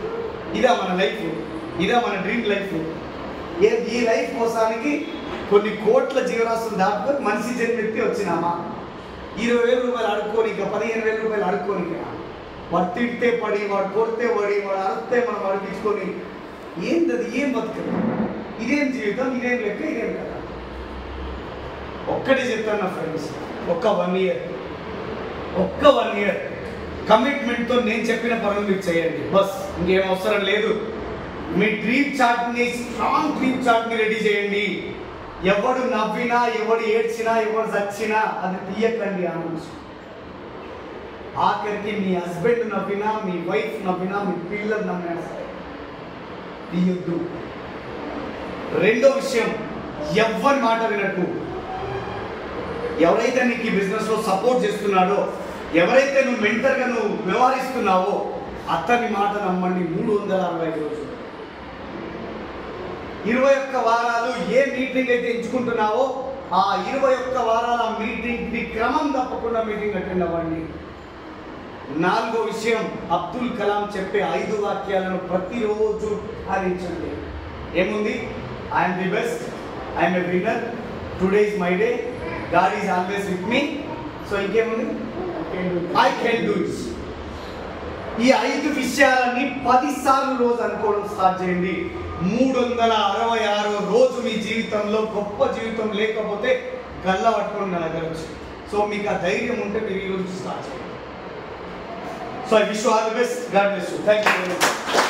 ఇదా మన లైఫ్, ఇదా మన డ్రీమ్ లైఫ్. ఈ లైఫ్ కోసానికి కొన్ని కోట్ల జీవరాశులు దాటుకొని మనిషి జన్మెత్తి వచ్చినామా? 20,000 రూపాయలు అడుక్కోని, ఇంకా 15,000 రూపాయలు అడుక్కోని, వాడు తిడితే పడి, వాడు కొడితే పడి, వాడు అరిస్తే మనం అడిపించుకొని ఏంటది? ఏం బతుకదు? ఇదేం జీవితం? ఇదేం లెక్క? ఇదేం కదా? ఒక్కటే చెప్తాను నా ఫ్రెండ్స్, ఒక్క 1 ఇయర్ కమిట్మెంట్తో నేను చెప్పిన పనులు మీరు చేయండి. బస్ ఇంకేం అవసరం లేదు. మీ డ్రీమ్ చార్ట్ని, స్ట్రాంగ్ డ్రీమ్ చార్ట్ని రెడీ చేయండి. ఎవడు నవ్వినా, ఎవడు ఏడ్చినా, ఎవడు చచ్చినా అది తీయకండి. ఆలోచి ఆఖరికి మీ హస్బెండ్ నవ్వినా, మీ వైఫ్ నవ్వినా, మీ పిల్లలు నవ్వినా సరే తీయొద్దు. రెండో విషయం, ఎవరి మాట వినట్టు. ఎవరైతే నీకు ఈ బిజినెస్లో సపోర్ట్ చేస్తున్నాడో, ఎవరైతే నువ్వు మెంటర్గా నువ్వు వ్యవహరిస్తున్నావో అతని మాట నమ్మండి. 365 రోజులు, 21 వారాలు ఏ మీటింగ్ అయితే ఎంచుకుంటున్నావో ఆ 21 వారాల మీటింగ్ని క్రమం తప్పకుండా మీటింగ్ అటెండ్ అవ్వండి. 4వ విషయం, అబ్దుల్ కలాం చెప్పే 5 వాక్యాలను ప్రతిరోజు పాటించండి. ఏముంది? I'm the best, I'm a winner, today is my day, God is always with me. So ఇంకేముంది? I can do it. ఈ 5 విషయాలని 10 సార్లు రోజు అనుకోవడం స్టార్ట్ చేయండి. 366 రోజు మీ జీవితంలో గొప్ప జీవితం లేకపోతే గల్ల పట్టుకొని నడగలచ్చు. సో మీకు ఆ ధైర్యం ఉంటే మీరు ఈ రోజు స్టార్ట్ చేయండి. So I wish you all the best. God bless you. Thank you very much.